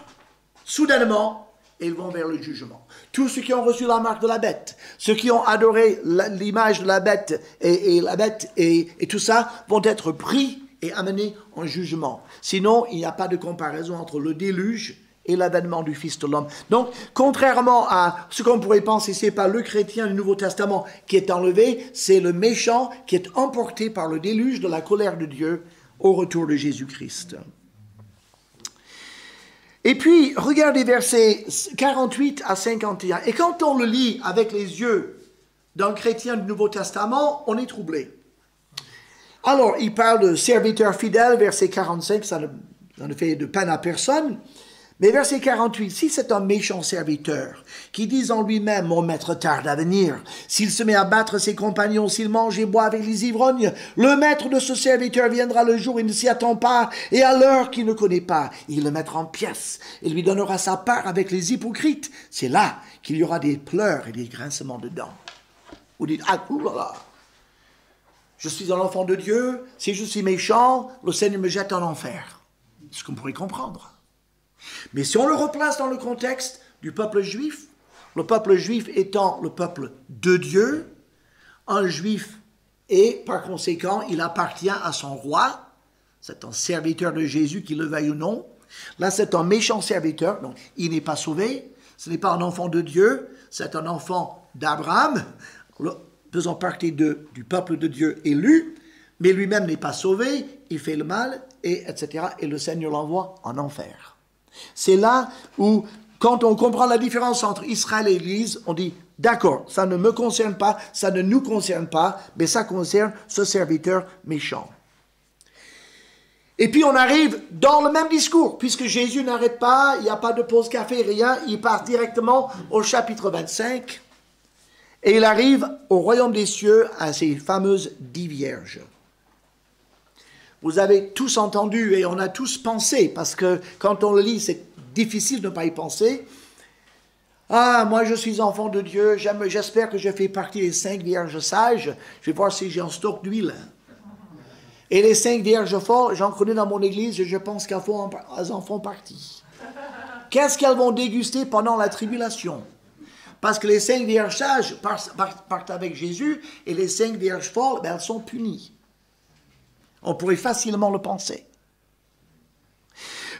soudainement et ils vont vers le jugement. Tous ceux qui ont reçu la marque de la bête, ceux qui ont adoré l'image de la bête et tout ça, vont être pris et amenés en jugement. Sinon, il n'y a pas de comparaison entre le déluge et l'avènement du Fils de l'homme. Donc, contrairement à ce qu'on pourrait penser, c'est pas le chrétien du Nouveau Testament qui est enlevé, c'est le méchant qui est emporté par le déluge de la colère de Dieu au retour de Jésus-Christ. Et puis, regardez versets 48 à 51. Et quand on le lit avec les yeux d'un chrétien du Nouveau Testament, on est troublé. Alors, il parle de serviteur fidèle, verset 45, ça ne fait de peine à personne. Mais verset 48, si c'est un méchant serviteur qui dit en lui-même, mon maître tarde à venir, s'il se met à battre ses compagnons, s'il mange et boit avec les ivrognes, le maître de ce serviteur viendra le jour où il ne s'y attend pas et à l'heure qu'il ne connaît pas. Il le mettra en pièces et lui donnera sa part avec les hypocrites. C'est là qu'il y aura des pleurs et des grincements de dents. Vous dites, ah, oulala, je suis un enfant de Dieu, si je suis méchant, le Seigneur me jette en enfer. C'est ce qu'on pourrait comprendre. Mais si on le replace dans le contexte du peuple juif, le peuple juif étant le peuple de Dieu, un juif et par conséquent, il appartient à son roi, c'est un serviteur de Jésus, qu'il le veuille ou non. Là, c'est un méchant serviteur, donc il n'est pas sauvé, ce n'est pas un enfant de Dieu, c'est un enfant d'Abraham, faisant partie du peuple de Dieu élu, mais lui-même n'est pas sauvé, il fait le mal, etc. Et le Seigneur l'envoie en enfer. C'est là où, quand on comprend la différence entre Israël et l'Église, on dit, d'accord, ça ne me concerne pas, ça ne nous concerne pas, mais ça concerne ce serviteur méchant. Et puis on arrive dans le même discours, puisque Jésus n'arrête pas, il n'y a pas de pause café, rien, il part directement au chapitre 25, et il arrive au royaume des cieux à ces fameuses 10 vierges. Vous avez tous entendu et on a tous pensé, parce que quand on le lit, c'est difficile de ne pas y penser. Ah, moi je suis enfant de Dieu, j'espère que je fais partie des 5 vierges sages, je vais voir si j'ai un stock d'huile. Et les 5 vierges folles, j'en connais dans mon église et je pense qu'elles en font partie. Qu'est-ce qu'elles vont déguster pendant la tribulation? Parce que les 5 vierges sages partent avec Jésus et les 5 vierges folles, elles sont punies. On pourrait facilement le penser.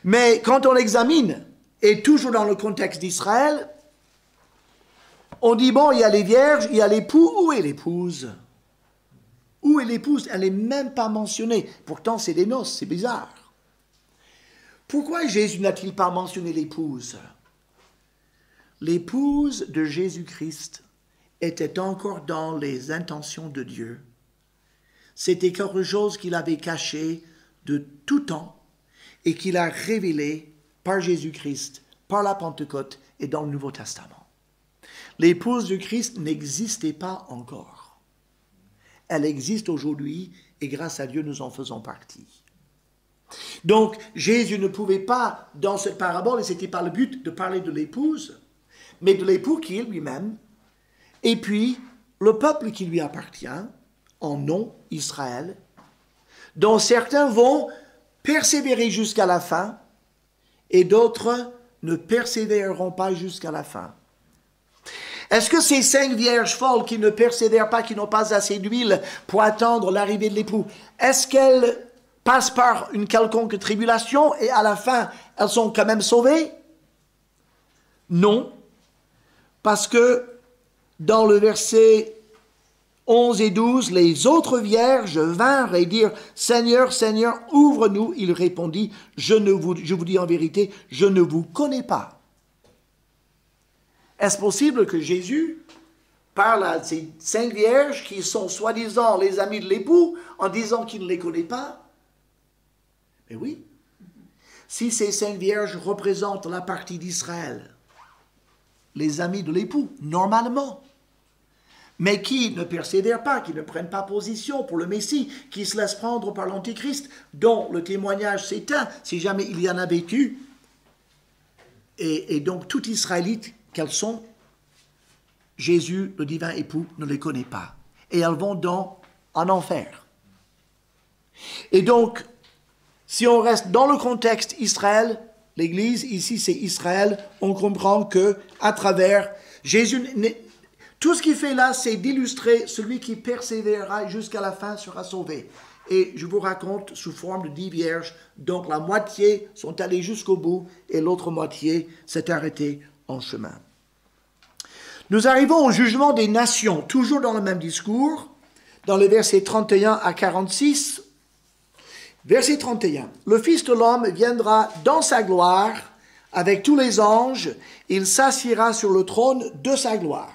Mais quand on l'examine, et toujours dans le contexte d'Israël, on dit, bon, il y a les vierges, il y a l'époux, où est l'épouse? Où est l'épouse? Elle n'est même pas mentionnée. Pourtant, c'est des noces, c'est bizarre. Pourquoi Jésus n'a-t-il pas mentionné l'épouse? L'épouse de Jésus-Christ était encore dans les intentions de Dieu. C'était quelque chose qu'il avait caché de tout temps et qu'il a révélé par Jésus-Christ, par la Pentecôte et dans le Nouveau Testament. L'épouse de Christ n'existait pas encore. Elle existe aujourd'hui et grâce à Dieu, nous en faisons partie. Donc, Jésus ne pouvait pas, dans cette parabole, et ce n'était pas le but de parler de l'épouse, mais de l'époux qui est lui-même, et puis le peuple qui lui appartient, en nom Israël, dont certains vont persévérer jusqu'à la fin et d'autres ne persévéreront pas jusqu'à la fin. Est-ce que ces 5 vierges folles qui ne persévèrent pas, qui n'ont pas assez d'huile pour attendre l'arrivée de l'époux, est-ce qu'elles passent par une quelconque tribulation et à la fin, elles sont quand même sauvées? Non, parce que dans le verset 11 et 12, les autres vierges vinrent et dirent, « Seigneur, Seigneur, ouvre-nous. » Il répondit, « Je vous dis en vérité, je ne vous connais pas. » Est-ce possible que Jésus parle à ces 5 vierges qui sont soi-disant les amis de l'époux en disant qu'il ne les connaît pas? Mais oui, si ces 5 vierges représentent la partie d'Israël, les amis de l'époux, normalement, mais qui ne persévèrent pas, qui ne prennent pas position pour le Messie, qui se laissent prendre par l'Antéchrist, dont le témoignage s'éteint, si jamais il y en avait eu, et donc tout Israélite qu'elles sont, Jésus, le divin époux, ne les connaît pas. Et elles vont en enfer. Et donc, si on reste dans le contexte Israël, l'Église, ici c'est Israël, on comprend que à travers Jésus, tout ce qu'il fait là, c'est d'illustrer celui qui persévérera jusqu'à la fin sera sauvé. Et je vous raconte sous forme de 10 vierges, donc la moitié sont allées jusqu'au bout et l'autre moitié s'est arrêtée en chemin. Nous arrivons au jugement des nations, toujours dans le même discours, dans les versets 31 à 46. Verset 31. Le Fils de l'homme viendra dans sa gloire avec tous les anges, il s'assiera sur le trône de sa gloire.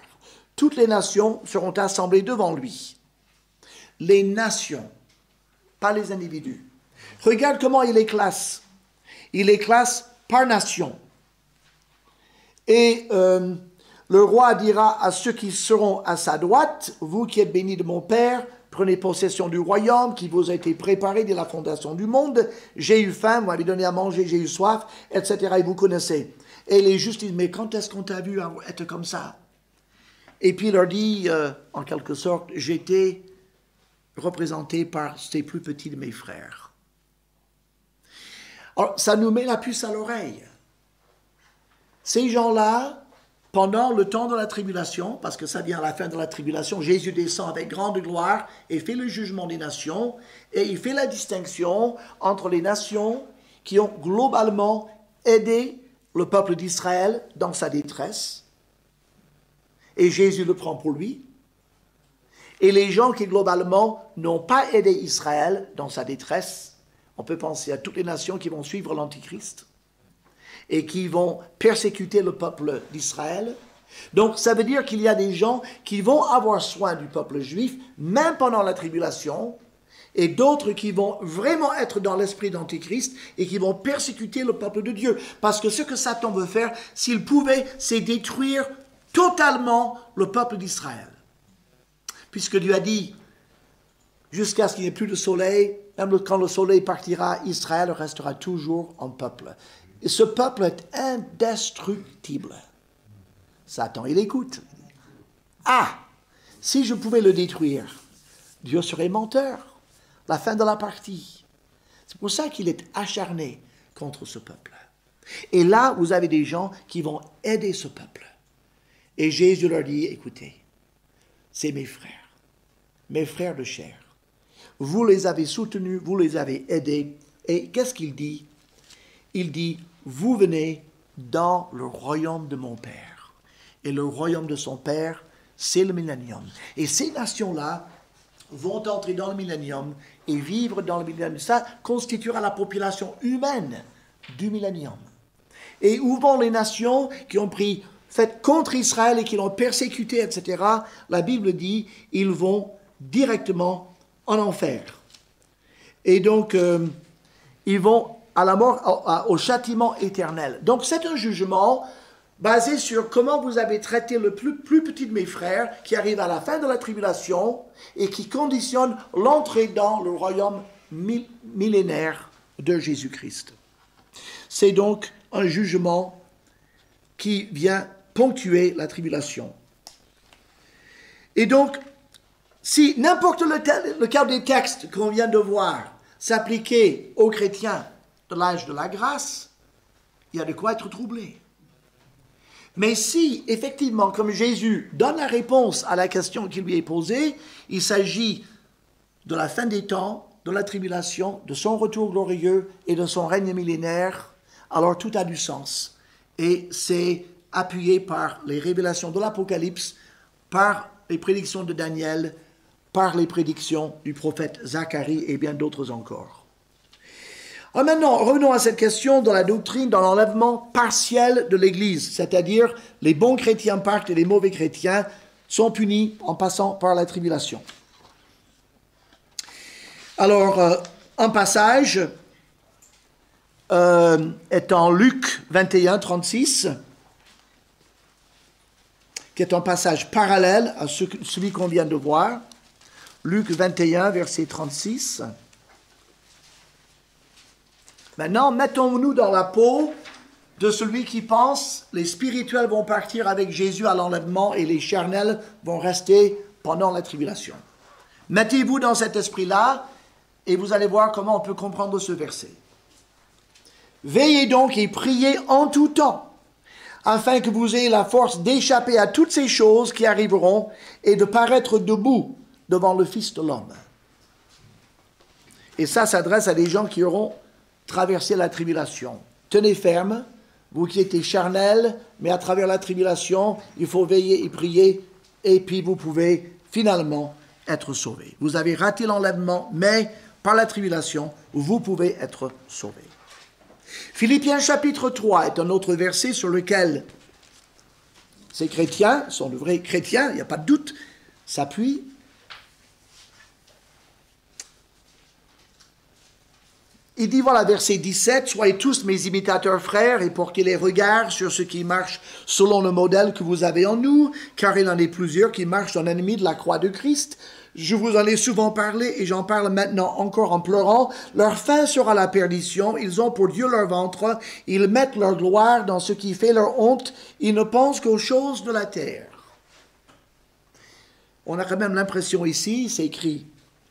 Toutes les nations seront assemblées devant lui. Les nations, pas les individus. Regarde comment il les classe. Il les classe par nation. Et le roi dira à ceux qui seront à sa droite, vous qui êtes bénis de mon Père, prenez possession du royaume qui vous a été préparé dès la fondation du monde. J'ai eu faim, vous m'avez donné à manger, j'ai eu soif, etc. Et vous connaissez. Et les justes disent, mais quand est-ce qu'on t'a vu être comme ça? Et puis il leur dit, en quelque sorte, j'étais représenté par ces plus petits de mes frères. Alors, ça nous met la puce à l'oreille. Ces gens-là, pendant le temps de la tribulation, parce que ça vient à la fin de la tribulation, Jésus descend avec grande gloire et fait le jugement des nations, et il fait la distinction entre les nations qui ont globalement aidé le peuple d'Israël dans sa détresse, et Jésus le prend pour lui, et les gens qui globalement n'ont pas aidé Israël dans sa détresse. On peut penser à toutes les nations qui vont suivre l'Antichrist et qui vont persécuter le peuple d'Israël. Donc ça veut dire qu'il y a des gens qui vont avoir soin du peuple juif, même pendant la tribulation, et d'autres qui vont vraiment être dans l'esprit d'Antichrist et qui vont persécuter le peuple de Dieu. Parce que ce que Satan veut faire, s'il pouvait, c'est détruire totalement le peuple d'Israël. Puisque Dieu a dit, jusqu'à ce qu'il n'y ait plus de soleil, même quand le soleil partira, Israël restera toujours en peuple. Et ce peuple est indestructible. Satan, il écoute. Ah, si je pouvais le détruire, Dieu serait menteur. La fin de la partie. C'est pour ça qu'il est acharné contre ce peuple. Et là, vous avez des gens qui vont aider ce peuple. Et Jésus leur dit, écoutez, c'est mes frères de chair. Vous les avez soutenus, vous les avez aidés. Et qu'est-ce qu'il dit? Il dit, vous venez dans le royaume de mon Père. Et le royaume de son Père, c'est le millénium. Et ces nations-là vont entrer dans le millénium et vivre dans le millénium. Ça constituera la population humaine du millénium. Et où vont les nations qui ont pris fait contre Israël et qui l'ont persécuté, etc. La Bible dit, ils vont directement en enfer. Et donc, ils vont à la mort, au châtiment éternel. Donc, c'est un jugement basé sur comment vous avez traité le plus petit de mes frères qui arrive à la fin de la tribulation et qui conditionne l'entrée dans le royaume millénaire de Jésus-Christ. C'est donc un jugement qui vient ponctuer la tribulation. Et donc, si n'importe lequel des textes qu'on vient de voir s'appliquait aux chrétiens de l'âge de la grâce, il y a de quoi être troublé. Mais si, effectivement, comme Jésus donne la réponse à la question qui lui est posée, il s'agit de la fin des temps, de la tribulation, de son retour glorieux et de son règne millénaire, alors tout a du sens. Et c'est appuyé par les révélations de l'Apocalypse, par les prédictions de Daniel, par les prédictions du prophète Zacharie et bien d'autres encore. Alors maintenant, revenons à cette question de la doctrine dans l'enlèvement partiel de l'Église, c'est-à-dire les bons chrétiens partent et les mauvais chrétiens sont punis en passant par la tribulation. Alors, un passage est en Luc 21, 36, qui est un passage parallèle à celui qu'on vient de voir. Luc 21, verset 36. Maintenant, mettons-nous dans la peau de celui qui pense les spirituels vont partir avec Jésus à l'enlèvement et les charnels vont rester pendant la tribulation. Mettez-vous dans cet esprit-là et vous allez voir comment on peut comprendre ce verset. Veillez donc et priez en tout temps, afin que vous ayez la force d'échapper à toutes ces choses qui arriveront et de paraître debout devant le Fils de l'homme. Et ça s'adresse à des gens qui auront traversé la tribulation. Tenez ferme, vous qui êtes charnels, mais à travers la tribulation, il faut veiller et prier, et puis vous pouvez finalement être sauvés. Vous avez raté l'enlèvement, mais par la tribulation, vous pouvez être sauvés. Philippiens chapitre 3 est un autre verset sur lequel ces chrétiens, sont de vrais chrétiens, il n'y a pas de doute, s'appuient. Il dit, voilà, verset 17, « Soyez tous mes imitateurs frères et portez les regards sur ceux qui marchent selon le modèle que vous avez en nous, car il en est plusieurs qui marchent en ennemis de la croix de Christ. Je vous en ai souvent parlé et j'en parle maintenant encore en pleurant. Leur fin sera la perdition. Ils ont pour Dieu leur ventre. Ils mettent leur gloire dans ce qui fait leur honte. Ils ne pensent qu'aux choses de la terre. » On a quand même l'impression ici, c'est écrit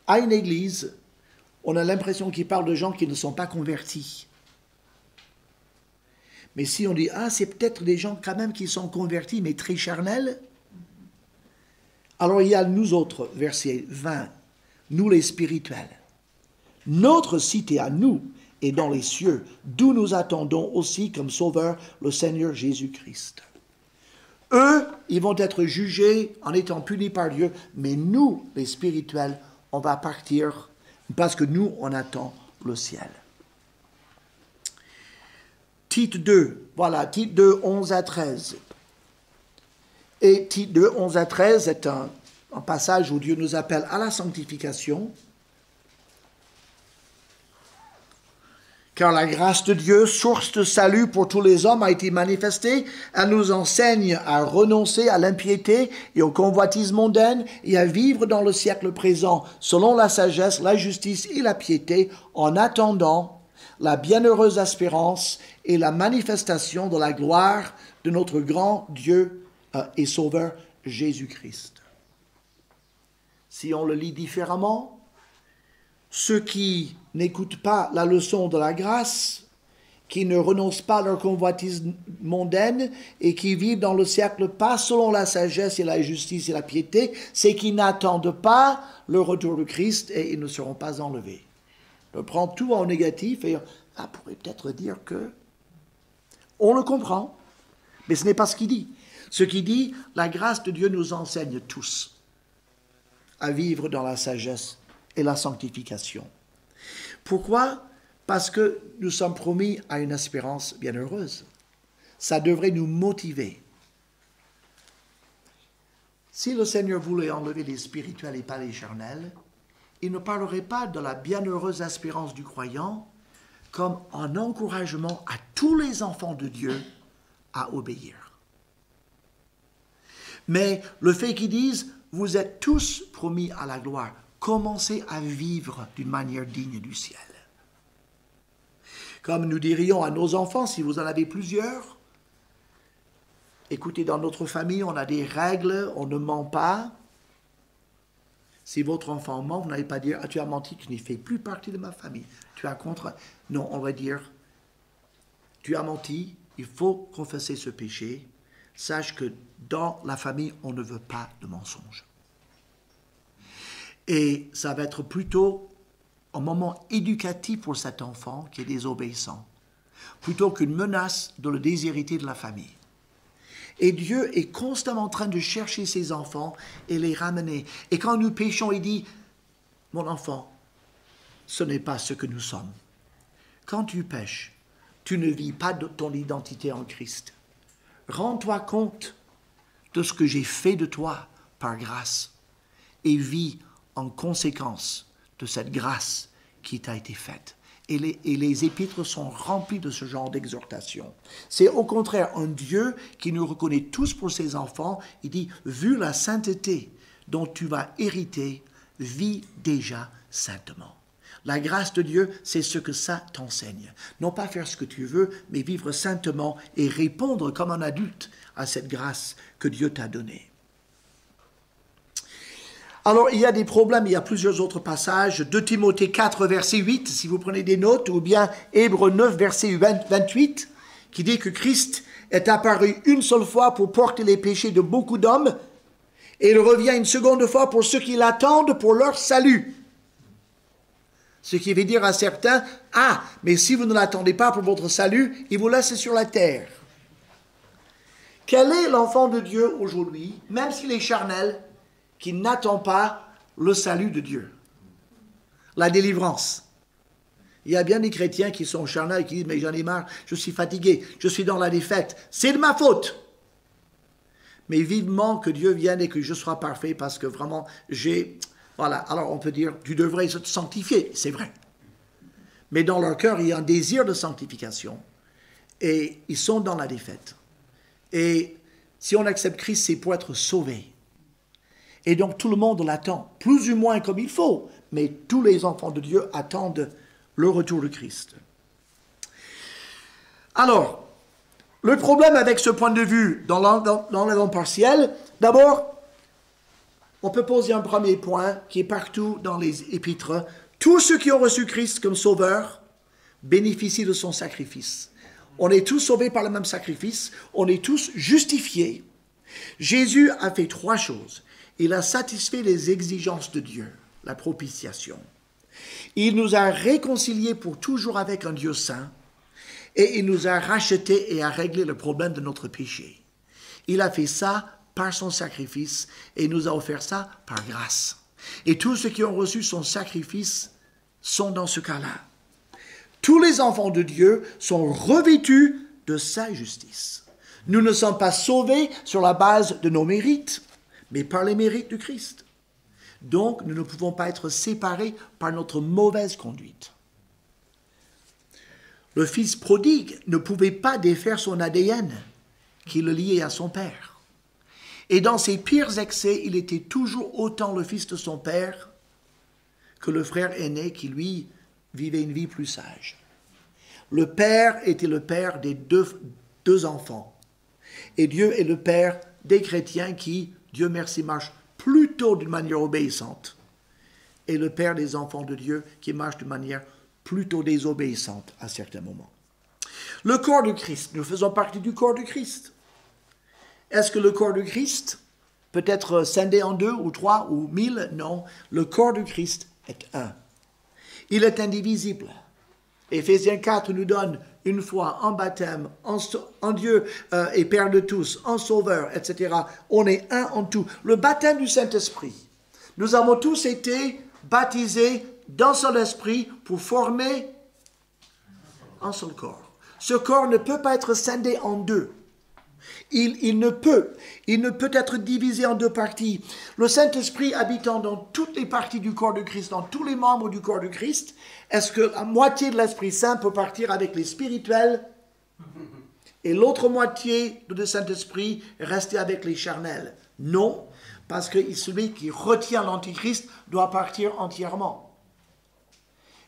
à une église, on a l'impression qu'il parle de gens qui ne sont pas convertis. Mais si on dit, ah, c'est peut-être des gens quand même qui sont convertis, mais très charnels. Alors il y a nous autres, verset 20, nous les spirituels. Notre cité à nous est dans les cieux, d'où nous attendons aussi comme sauveur le Seigneur Jésus-Christ. Eux, ils vont être jugés en étant punis par Dieu, mais nous, les spirituels, on va partir parce que nous, on attend le ciel. Tite 2, voilà, Tite 2, 11 à 13. Et Tite 2, 11 à 13 est un passage où Dieu nous appelle à la sanctification. Car la grâce de Dieu, source de salut pour tous les hommes, a été manifestée. Elle nous enseigne à renoncer à l'impiété et aux convoitises mondaines et à vivre dans le siècle présent selon la sagesse, la justice et la piété, en attendant la bienheureuse espérance et la manifestation de la gloire de notre grand Dieu et Sauveur Jésus-Christ. Si on le lit différemment, ceux qui n'écoutent pas la leçon de la grâce, qui ne renoncent pas à leur convoitise mondaine et qui vivent dans le siècle pas selon la sagesse et la justice et la piété, c'est qu'ils n'attendent pas le retour de Christ et ils ne seront pas enlevés. On prend tout en négatif et on pourrait peut-être dire que on le comprend, mais ce n'est pas ce qu'il dit. Ce qu'il dit, la grâce de Dieu nous enseigne tous à vivre dans la sagesse et la sanctification. Pourquoi? Parce que nous sommes promis à une espérance bienheureuse. Ça devrait nous motiver. Si le Seigneur voulait enlever les spirituels et pas les charnels, il ne parlerait pas de la bienheureuse espérance du croyant comme un encouragement à tous les enfants de Dieu à obéir. Mais le fait qu'ils disent, vous êtes tous promis à la gloire, commencez à vivre d'une manière digne du ciel. Comme nous dirions à nos enfants, si vous en avez plusieurs, écoutez, dans notre famille, on a des règles, on ne ment pas. Si votre enfant ment, vous n'allez pas dire, ah, tu as menti, tu n'y fais plus partie de ma famille. Tu as contre... Non, on va dire, tu as menti, il faut confesser ce péché. Sache que dans la famille, on ne veut pas de mensonge. Et ça va être plutôt un moment éducatif pour cet enfant qui est désobéissant, plutôt qu'une menace de le déshériter de la famille. Et Dieu est constamment en train de chercher ses enfants et les ramener. Et quand nous péchons, il dit, mon enfant, ce n'est pas ce que nous sommes. Quand tu pêches, tu ne vis pas de ton identité en Christ. Rends-toi compte de ce que j'ai fait de toi par grâce et vis en conséquence de cette grâce qui t'a été faite. Et les épîtres sont remplies de ce genre d'exhortation. C'est au contraire un Dieu qui nous reconnaît tous pour ses enfants. Il dit, vu la sainteté dont tu vas hériter, vis déjà saintement. La grâce de Dieu, c'est ce que ça t'enseigne. Non pas faire ce que tu veux, mais vivre saintement et répondre comme un adulte à cette grâce que Dieu t'a donnée. Alors, il y a des problèmes, il y a plusieurs autres passages. 2 Timothée 4, verset 8, si vous prenez des notes, ou bien Hébreux 9, verset 28, qui dit que Christ est apparu une seule fois pour porter les péchés de beaucoup d'hommes, et il revient une seconde fois pour ceux qui l'attendent pour leur salut. Ce qui veut dire à certains, « Ah, mais si vous ne l'attendez pas pour votre salut, il vous laisse sur la terre. » Quel est l'enfant de Dieu aujourd'hui, même s'il est charnel, qui n'attend pas le salut de Dieu, la délivrance? Il y a bien des chrétiens qui sont charnels et qui disent « Mais j'en ai marre, je suis fatigué, je suis dans la défaite, c'est de ma faute. » Mais vivement que Dieu vienne et que je sois parfait parce que vraiment j'ai... Voilà, alors on peut dire « Tu devrais te sanctifier », c'est vrai. Mais dans leur cœur, il y a un désir de sanctification et ils sont dans la défaite. Et si on accepte Christ, c'est pour être sauvé. Et donc tout le monde l'attend, plus ou moins comme il faut, mais tous les enfants de Dieu attendent le retour de Christ. Alors, le problème avec ce point de vue dans l'enlèvement partiel, d'abord, on peut poser un premier point qui est partout dans les épîtres. Tous ceux qui ont reçu Christ comme sauveur bénéficient de son sacrifice. On est tous sauvés par le même sacrifice, on est tous justifiés. Jésus a fait 3 choses. Il a satisfait les exigences de Dieu, la propitiation. Il nous a réconciliés pour toujours avec un Dieu saint et il nous a rachetés et a réglé le problème de notre péché. Il a fait ça par son sacrifice et nous a offert ça par grâce. Et tous ceux qui ont reçu son sacrifice sont dans ce cas-là. Tous les enfants de Dieu sont revêtus de sa justice. Nous ne sommes pas sauvés sur la base de nos mérites, mais par les mérites de Christ. Donc, nous ne pouvons pas être séparés par notre mauvaise conduite. Le fils prodigue ne pouvait pas défaire son ADN qui le liait à son père. Et dans ses pires excès, il était toujours autant le fils de son père que le frère aîné qui, lui, vivait une vie plus sage. Le père était le père des deux enfants. Et Dieu est le père des chrétiens qui, Dieu merci, marchent plutôt d'une manière obéissante. Et le père des enfants de Dieu qui marche de manière plutôt désobéissante à certains moments. Le corps de Christ, nous faisons partie du corps de Christ. Est-ce que le corps de Christ peut être scindé en 2 ou 3 ou 1000? Non, le corps de Christ est un. Il est indivisible. Éphésiens 4 nous donne une foi en baptême, en Dieu et Père de tous, en Sauveur, etc. On est un en tout. Le baptême du Saint-Esprit. Nous avons tous été baptisés d'un seul esprit pour former un seul corps. Ce corps ne peut pas être scindé en 2. Il ne peut être divisé en 2 parties. Le Saint-Esprit habitant dans toutes les parties du corps de Christ, dans tous les membres du corps de Christ, est-ce que la moitié de l'Esprit Saint peut partir avec les spirituels et l'autre moitié de Saint-Esprit rester avec les charnels? Non, parce que celui qui retient l'Antichrist doit partir entièrement.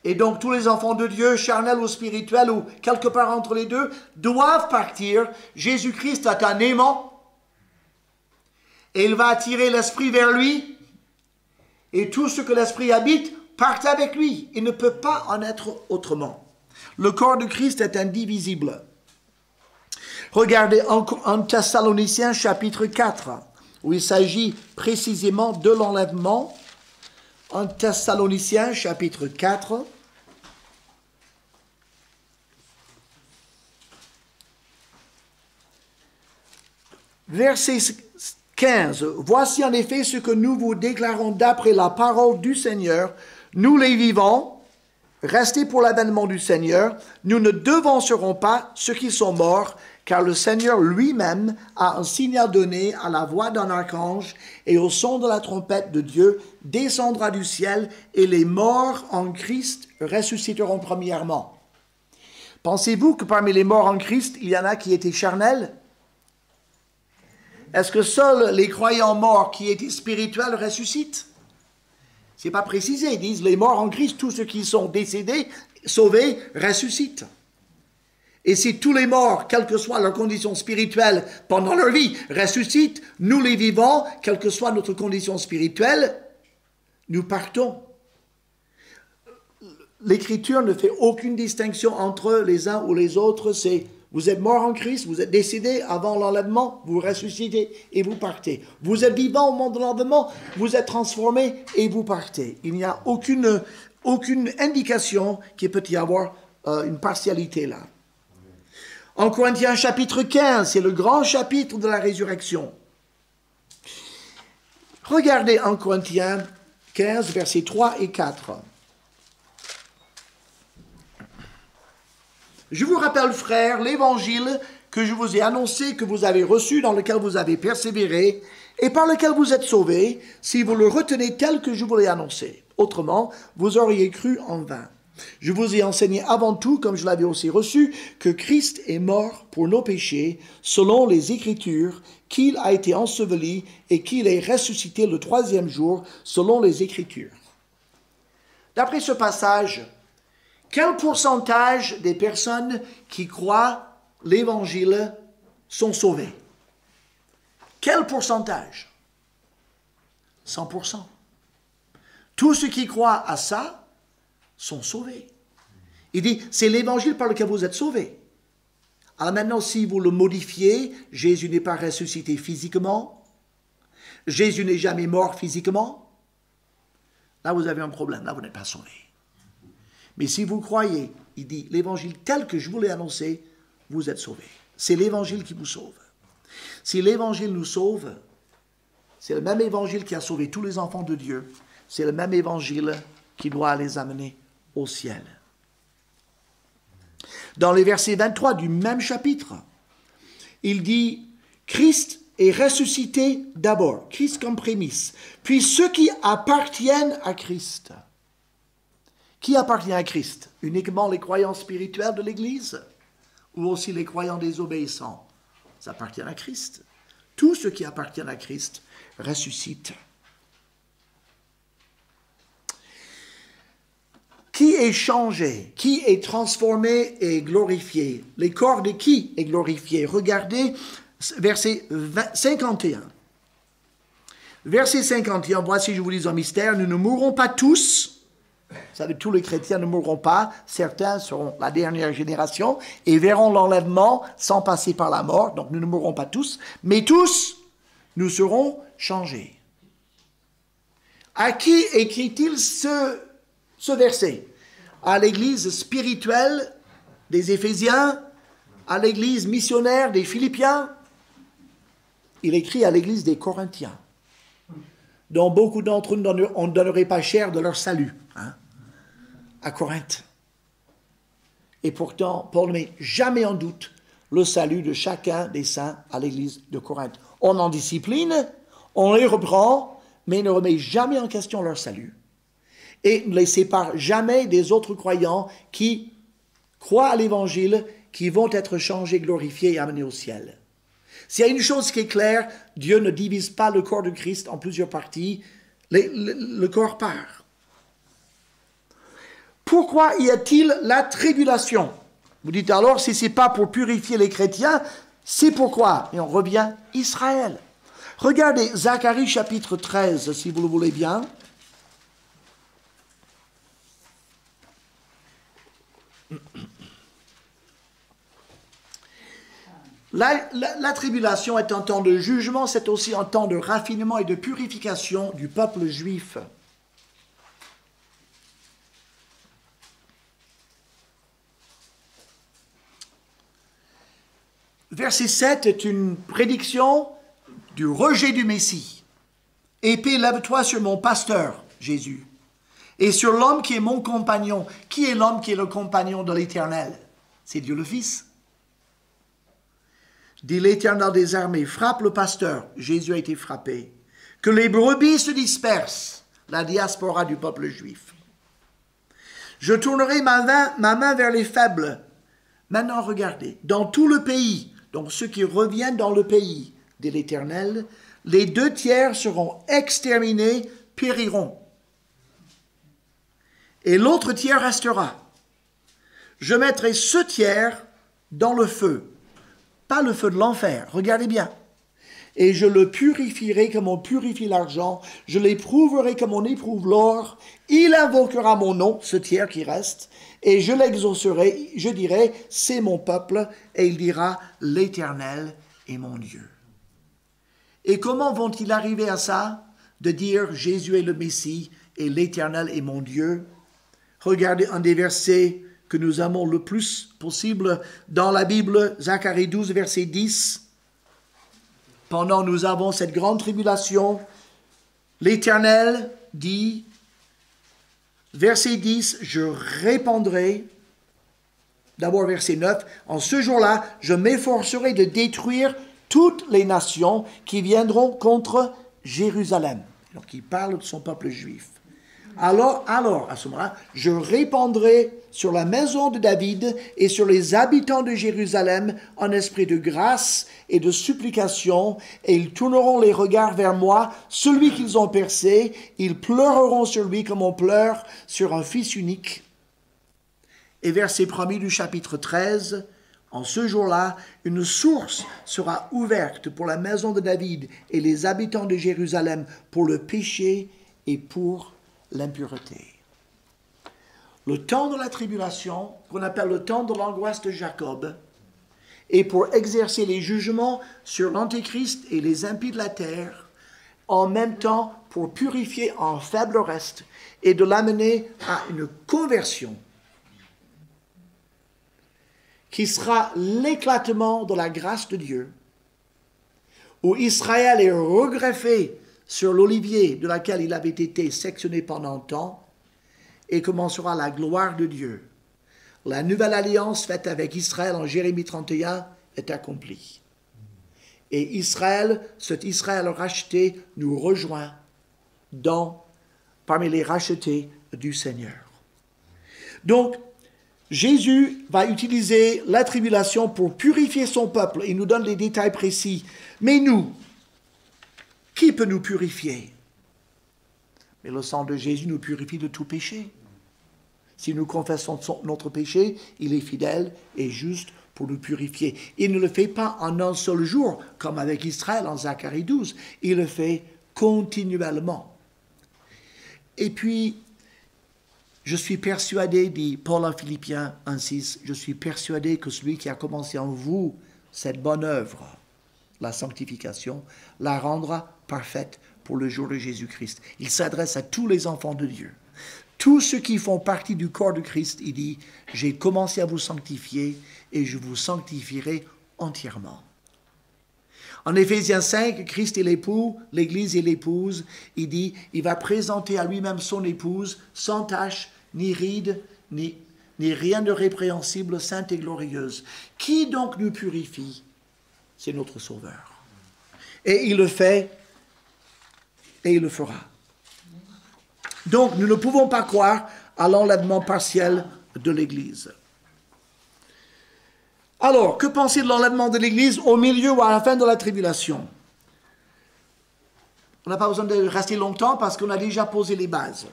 Et donc tous les enfants de Dieu, charnels ou spirituels, ou quelque part entre les deux, doivent partir. Jésus-Christ est un aimant, et il va attirer l'esprit vers lui, et tout ce que l'esprit habite part avec lui. Il ne peut pas en être autrement. Le corps de Christ est indivisible. Regardez en Thessaloniciens chapitre 4, où il s'agit précisément de l'enlèvement. En Thessaloniciens chapitre 4, verset 15. Voici en effet ce que nous vous déclarons d'après la parole du Seigneur. Nous les vivants, restez pour l'avènement du Seigneur, nous ne devancerons pas ceux qui sont morts, car le Seigneur lui-même a un signal donné à la voix d'un archange et au son de la trompette de Dieu descendra du ciel et les morts en Christ ressusciteront premièrement. Pensez-vous que parmi les morts en Christ, il y en a qui étaient charnels? Est-ce que seuls les croyants morts qui étaient spirituels ressuscitent? Ce n'est pas précisé. Ils disent les morts en Christ, tous ceux qui sont décédés, sauvés, ressuscitent. Et si tous les morts, quelle que soit leur condition spirituelle pendant leur vie, ressuscitent, nous les vivants, quelle que soit notre condition spirituelle, nous partons. L'Écriture ne fait aucune distinction entre les uns ou les autres. C'est vous êtes morts en Christ, vous êtes décédés avant l'enlèvement, vous ressuscitez et vous partez. Vous êtes vivants au moment de l'enlèvement, vous êtes transformés et vous partez. Il n'y a aucune indication qu'il peut y avoir une partialité là. En Corinthiens chapitre 15, c'est le grand chapitre de la résurrection. Regardez en Corinthiens 15, versets 3 et 4. Je vous rappelle, frères, l'évangile que je vous ai annoncé, que vous avez reçu, dans lequel vous avez persévéré, et par lequel vous êtes sauvés, si vous le retenez tel que je vous l'ai annoncé. Autrement, vous auriez cru en vain. Je vous ai enseigné avant tout, comme je l'avais aussi reçu, que Christ est mort pour nos péchés, selon les Écritures, qu'il a été enseveli et qu'il est ressuscité le troisième jour, selon les Écritures. D'après ce passage, quel pourcentage des personnes qui croient l'Évangile sont sauvées? Quel pourcentage? 100%. Tous ceux qui croient à ça sont sauvés. Il dit, c'est l'Évangile par lequel vous êtes sauvés. Alors maintenant, si vous le modifiez, Jésus n'est pas ressuscité physiquement, Jésus n'est jamais mort physiquement, là vous avez un problème, là vous n'êtes pas sauvés. Mais si vous croyez, il dit, l'évangile tel que je vous l'ai annoncé, vous êtes sauvés. C'est l'évangile qui vous sauve. Si l'évangile nous sauve, c'est le même évangile qui a sauvé tous les enfants de Dieu. C'est le même évangile qui doit les amener au ciel. Dans les versets 23 du même chapitre, il dit, Christ est ressuscité d'abord, Christ comme prémisse, puis ceux qui appartiennent à Christ. Qui appartient à Christ? Uniquement les croyants spirituels de l'Église ou aussi les croyants désobéissants? Ça appartient à Christ. Tous ceux qui appartiennent à Christ ressuscitent. Qui est changé? Qui est transformé et glorifié? Les corps de qui est glorifié? Regardez verset 51. Verset 51, voici je vous dis un mystère, nous ne mourrons pas tous. Vous savez, tous les chrétiens ne mourront pas. Certains seront la dernière génération et verront l'enlèvement sans passer par la mort. Donc nous ne mourrons pas tous. Mais tous, nous serons changés. À qui écrit-il ce verset? À l'église spirituelle des Éphésiens? À l'église missionnaire des Philippiens? Il écrit à l'église des Corinthiens, dont beaucoup d'entre eux on ne donnerait pas cher de leur salut. À Corinthe. Et pourtant, Paul ne met jamais en doute le salut de chacun des saints à l'église de Corinthe. On en discipline, on les reprend, mais ne remet jamais en question leur salut. Et ne les sépare jamais des autres croyants qui croient à l'Évangile, qui vont être changés, glorifiés et amenés au ciel. S'il y a une chose qui est claire, Dieu ne divise pas le corps de Christ en plusieurs parties, le corps part. Pourquoi y a-t-il la tribulation? Vous dites alors, si ce n'est pas pour purifier les chrétiens, c'est pourquoi? Et on revient Israël. Regardez Zacharie chapitre 13, si vous le voulez bien. La tribulation est un temps de jugement, c'est aussi un temps de raffinement et de purification du peuple juif. Verset 7 est une prédiction du rejet du Messie. Épée, lève-toi sur mon pasteur, Jésus, et sur l'homme qui est mon compagnon. Qui est l'homme qui est le compagnon de l'Éternel? C'est Dieu le Fils. Dit l'Éternel des armées, frappe le pasteur. Jésus a été frappé. Que les brebis se dispersent, la diaspora du peuple juif. Je tournerai ma main vers les faibles. Maintenant, regardez, dans tout le pays, donc ceux qui reviennent dans le pays, dit l'Éternel, les 2/3 seront exterminés, périront. Et l'autre tiers restera. Je mettrai ce tiers dans le feu, pas le feu de l'enfer, regardez bien. Et je le purifierai comme on purifie l'argent, je l'éprouverai comme on éprouve l'or, il invoquera mon nom, ce tiers qui reste, et je l'exaucerai, je dirai, c'est mon peuple, et il dira, l'Éternel est mon Dieu. Et comment vont-ils arriver à ça? De dire, Jésus est le Messie, et l'Éternel est mon Dieu. Regardez un des versets que nous aimons le plus possible dans la Bible, Zacharie 12, verset 10. Pendant nous avons cette grande tribulation, l'Éternel dit, verset 10, je répandrai, d'abord verset 9, en ce jour-là, je m'efforcerai de détruire toutes les nations qui viendront contre Jérusalem. Donc il parle de son peuple juif. Alors, à ce moment-là, je répandrai sur la maison de David et sur les habitants de Jérusalem un esprit de grâce et de supplication, et ils tourneront les regards vers moi, celui qu'ils ont percé, ils pleureront sur lui comme on pleure sur un fils unique. Et verset 1er du chapitre 13, en ce jour-là, une source sera ouverte pour la maison de David et les habitants de Jérusalem pour le péché et pour l'impureté. Le temps de la tribulation, qu'on appelle le temps de l'angoisse de Jacob, est pour exercer les jugements sur l'Antéchrist et les impies de la terre, en même temps pour purifier un faible reste et de l'amener à une conversion qui sera l'éclatement de la grâce de Dieu, où Israël est regreffé sur l'olivier de laquelle il avait été sectionné pendant un temps, et commencera la gloire de Dieu. La nouvelle alliance faite avec Israël en Jérémie 31 est accomplie. Et Israël, cet Israël racheté, nous rejoint parmi les rachetés du Seigneur. Donc, Jésus va utiliser la tribulation pour purifier son peuple. Il nous donne les détails précis. Mais nous, qui peut nous purifier? Mais le sang de Jésus nous purifie de tout péché. Si nous confessons notre péché, il est fidèle et juste pour nous purifier. Il ne le fait pas en un seul jour, comme avec Israël en Zacharie 12. Il le fait continuellement. Et puis, je suis persuadé, dit Paul en Philippiens 1,6, je suis persuadé que celui qui a commencé en vous cette bonne œuvre, la sanctification, la rendra parfaite pour le jour de Jésus-Christ. Il s'adresse à tous les enfants de Dieu. Tous ceux qui font partie du corps de Christ, il dit, j'ai commencé à vous sanctifier et je vous sanctifierai entièrement. En Éphésiens 5, Christ est l'époux, l'Église est l'épouse. Il dit, il va présenter à lui-même son épouse, sans tache, ni ride, ni rien de répréhensible, sainte et glorieuse. Qui donc nous purifie? C'est notre Sauveur. Et il le fait, et il le fera. Donc, nous ne pouvons pas croire à l'enlèvement partiel de l'Église. Alors, que penser de l'enlèvement de l'Église au milieu ou à la fin de la tribulation? On n'a pas besoin de rester longtemps parce qu'on a déjà posé les bases.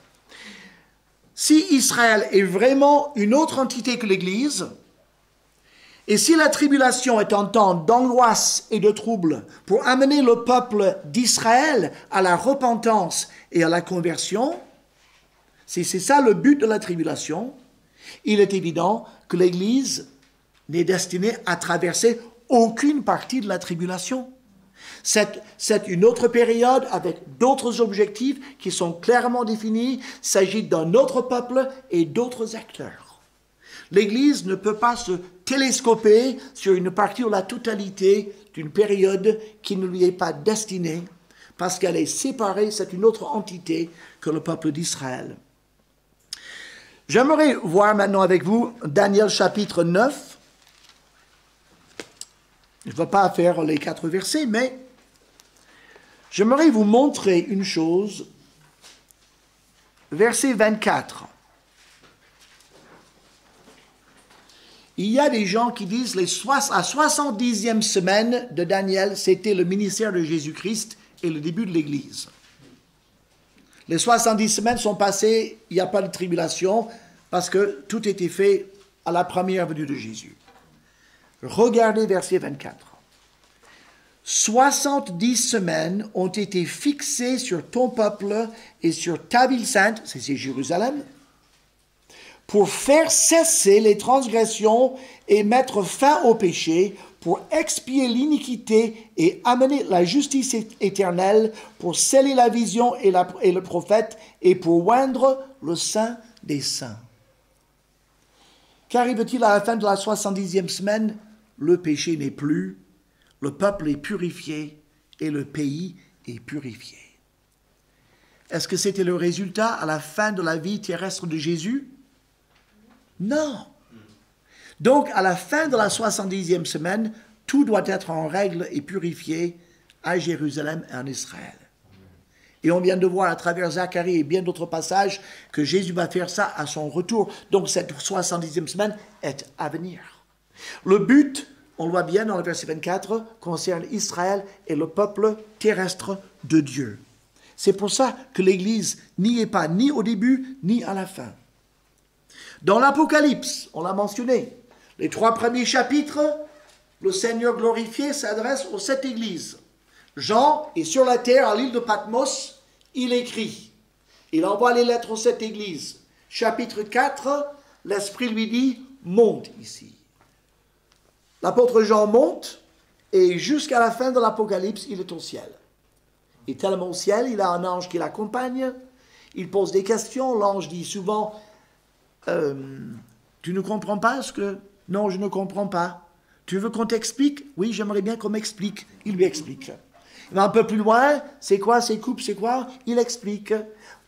Si Israël est vraiment une autre entité que l'Église, et si la tribulation est un temps d'angoisse et de trouble pour amener le peuple d'Israël à la repentance et à la conversion, si c'est ça le but de la tribulation, il est évident que l'Église n'est destinée à traverser aucune partie de la tribulation. C'est une autre période avec d'autres objectifs qui sont clairement définis. Il s'agit d'un autre peuple et d'autres acteurs. L'Église ne peut pas se télescoper sur une partie ou la totalité d'une période qui ne lui est pas destinée parce qu'elle est séparée, c'est une autre entité que le peuple d'Israël. J'aimerais voir maintenant avec vous Daniel chapitre 9. Je ne vais pas faire les 4 versets, mais j'aimerais vous montrer une chose. Verset 24. Il y a des gens qui disent la 70e semaine de Daniel, c'était le ministère de Jésus-Christ et le début de l'Église. Les 70 semaines sont passées, il n'y a pas de tribulation, parce que tout était fait à la première venue de Jésus. Regardez verset 24. 70 semaines ont été fixées sur ton peuple et sur ta ville sainte, c'est Jérusalem, pour faire cesser les transgressions et mettre fin au péché, pour expier l'iniquité et amener la justice éternelle, pour sceller la vision et le prophète, et pour oindre le Saint des saints. Qu'arrive-t-il à la fin de la 70e semaine? Le péché n'est plus, le peuple est purifié et le pays est purifié. Est-ce que c'était le résultat à la fin de la vie terrestre de Jésus? Non. Donc, à la fin de la 70e semaine, tout doit être en règle et purifié à Jérusalem et en Israël. Et on vient de voir à travers Zacharie et bien d'autres passages que Jésus va faire ça à son retour. Donc, cette 70e semaine est à venir. Le but, on le voit bien dans le verset 24, concerne Israël et le peuple terrestre de Dieu. C'est pour ça que l'Église n'y est pas ni au début ni à la fin. Dans l'Apocalypse, on l'a mentionné, les 3 premiers chapitres, le Seigneur glorifié s'adresse aux 7 églises. Jean est sur la terre, à l'île de Patmos, il écrit. Il envoie les lettres aux 7 églises. Chapitre 4, l'Esprit lui dit, monte ici. L'apôtre Jean monte, et jusqu'à la fin de l'Apocalypse, il est au ciel. Il est tellement au ciel, il a un ange qui l'accompagne, il pose des questions, l'ange dit souvent, tu ne comprends pas ce que... Non, je ne comprends pas. Tu veux qu'on t'explique? Oui, j'aimerais bien qu'on m'explique. Il lui explique. Il va un peu plus loin, c'est quoi ces coupes, c'est quoi? Il explique.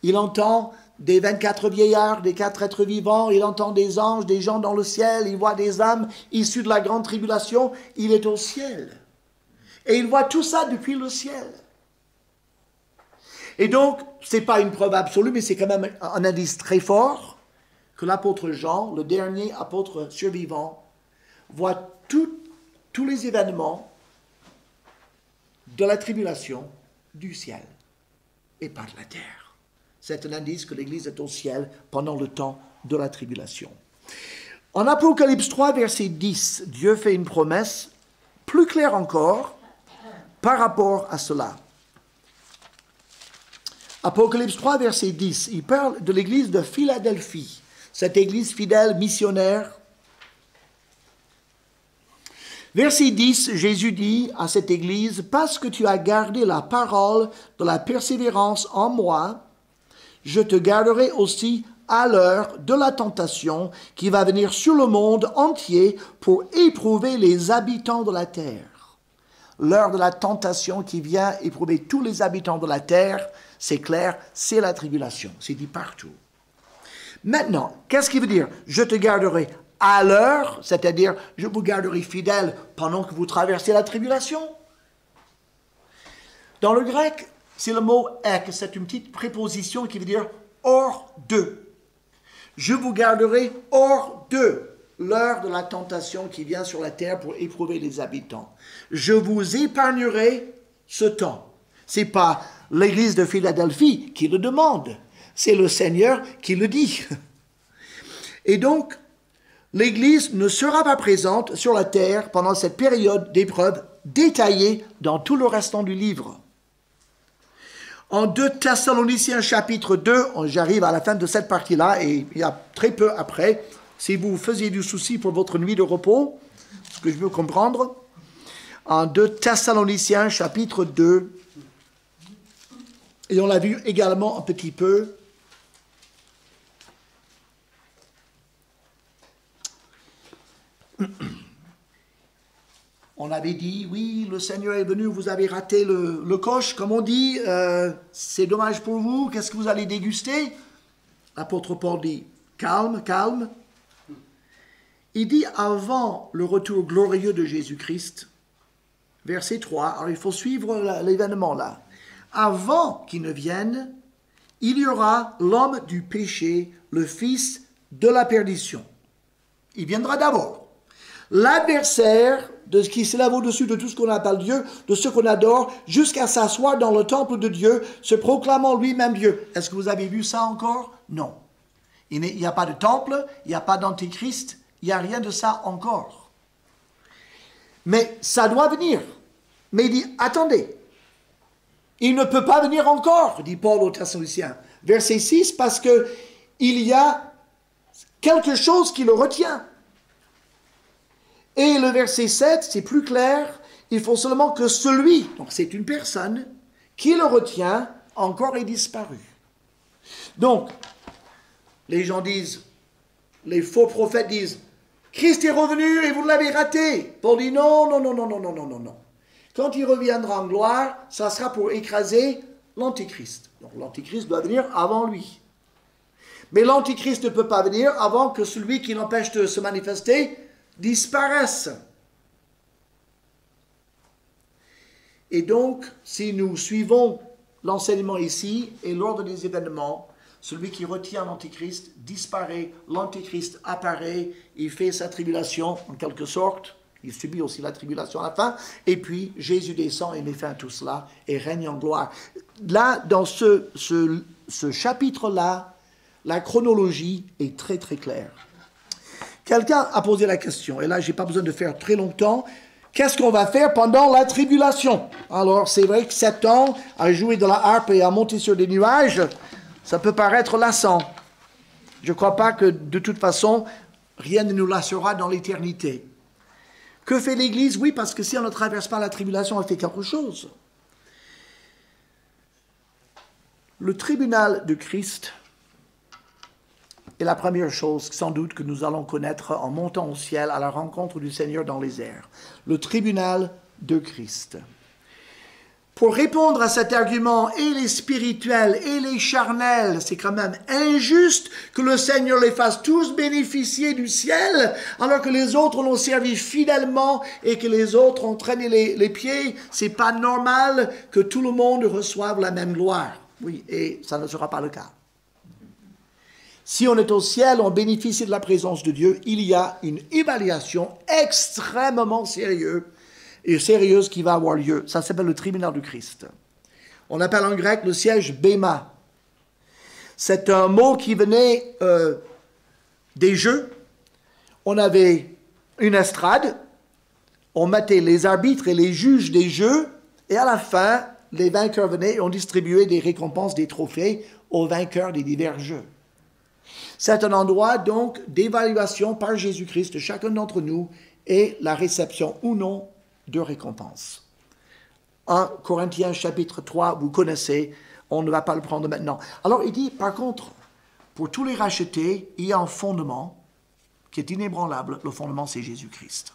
Il entend des 24 vieillards, des 4 êtres vivants, il entend des anges, des gens dans le ciel, il voit des âmes issues de la grande tribulation, il est au ciel. Et il voit tout ça depuis le ciel. Et donc, ce n'est pas une preuve absolue, mais c'est quand même un indice très fort que l'apôtre Jean, le dernier apôtre survivant, voit tous les événements de la tribulation du ciel et pas de la terre. C'est un indice que l'Église est au ciel pendant le temps de la tribulation. En Apocalypse 3, verset 10, Dieu fait une promesse plus claire encore par rapport à cela. Apocalypse 3, verset 10, il parle de l'Église de Philadelphie, cette Église fidèle, missionnaire. Verset 10, Jésus dit à cette Église, « Parce que tu as gardé la parole de la persévérance en moi, je te garderai aussi à l'heure de la tentation qui va venir sur le monde entier pour éprouver les habitants de la terre. » L'heure de la tentation qui vient éprouver tous les habitants de la terre, c'est clair, c'est la tribulation. C'est dit partout. Maintenant, qu'est-ce qui veut dire « Je te garderai à l'heure », c'est-à-dire « Je vous garderai fidèle pendant que vous traversez la tribulation ». Dans le grec, c'est le mot « ek », c'est une petite préposition qui veut dire « hors de ». Je vous garderai hors de l'heure de la tentation qui vient sur la terre pour éprouver les habitants. Je vous épargnerai ce temps. Ce n'est pas l'Église de Philadelphie qui le demande, c'est le Seigneur qui le dit. Et donc, l'Église ne sera pas présente sur la terre pendant cette période d'épreuve détaillée dans tout le restant du livre. En 2 Thessaloniciens chapitre 2, j'arrive à la fin de cette partie-là, et il y a très peu après, si vous faisiez du souci pour votre nuit de repos, ce que je veux comprendre, en 2 Thessaloniciens chapitre 2, et on l'a vu également un petit peu, on avait dit, oui, le Seigneur est venu, vous avez raté le coche, comme on dit, c'est dommage pour vous, qu'est-ce que vous allez déguster? L'apôtre Paul dit, calme, calme. Il dit avant le retour glorieux de Jésus-Christ, verset 3, alors il faut suivre l'événement là. Avant qu'il ne vienne, il y aura l'homme du péché, le fils de la perdition. Il viendra d'abord. L'adversaire de ce qui s'élève au-dessus de tout ce qu'on appelle Dieu, de ce qu'on adore, jusqu'à s'asseoir dans le temple de Dieu, se proclamant lui-même Dieu. Est-ce que vous avez vu ça encore? Non. Il n'y a pas de temple, il n'y a pas d'antéchrist, il n'y a rien de ça encore. Mais ça doit venir. Mais il dit, attendez, il ne peut pas venir encore, dit Paul aux Thessaloniciens. Verset 6, parce que il y a quelque chose qui le retient. Et le verset 7, c'est plus clair, il faut seulement que celui, donc c'est une personne, qui le retient, encore est disparu. Donc, les gens disent, les faux prophètes disent, Christ est revenu et vous l'avez raté. Paul dit non, non, non, non, non, non, non, non, non. Quand il reviendra en gloire, ça sera pour écraser l'Antichrist. Donc l'Antichrist doit venir avant lui. Mais l'Antichrist ne peut pas venir avant que celui qui l'empêche de se manifester disparaisse. Et donc, si nous suivons l'enseignement ici et l'ordre des événements, celui qui retient l'Antichrist disparaît, l'Antichrist apparaît, il fait sa tribulation en quelque sorte, il subit aussi la tribulation à la fin, et puis Jésus descend et met fin à tout cela et règne en gloire. Là, dans ce chapitre-là, la chronologie est très très claire. Quelqu'un a posé la question, et là je n'ai pas besoin de faire très longtemps, qu'est-ce qu'on va faire pendant la tribulation? Alors c'est vrai que 7 ans à jouer de la harpe et à monter sur des nuages, ça peut paraître lassant. Je ne crois pas que de toute façon, rien ne nous lassera dans l'éternité. Que fait l'Église? Oui, parce que si on ne traverse pas la tribulation, elle fait quelque chose. Le tribunal de Christ est la première chose, sans doute, que nous allons connaître en montant au ciel à la rencontre du Seigneur dans les airs. Le tribunal de Christ. Pour répondre à cet argument, et les spirituels et les charnels, c'est quand même injuste que le Seigneur les fasse tous bénéficier du ciel, alors que les autres l'ont servi fidèlement et que les autres ont traîné les pieds. C'est pas normal que tout le monde reçoive la même gloire. Oui, et ça ne sera pas le cas. Si on est au ciel, on bénéficie de la présence de Dieu, il y a une évaluation extrêmement sérieuse qui va avoir lieu. Ça s'appelle le tribunal du Christ. On appelle en grec le siège Béma. C'est un mot qui venait des jeux. On avait une estrade, on mettait les arbitres et les juges des jeux, et à la fin, les vainqueurs venaient et on distribuait des récompenses, des trophées aux vainqueurs des divers jeux. C'est un endroit donc d'évaluation par Jésus-Christ de chacun d'entre nous et la réception ou non de récompenses. 1 Corinthiens chapitre 3, vous connaissez, on ne va pas le prendre maintenant. Alors il dit, par contre, pour tous les rachetés, il y a un fondement qui est inébranlable. Le fondement, c'est Jésus-Christ.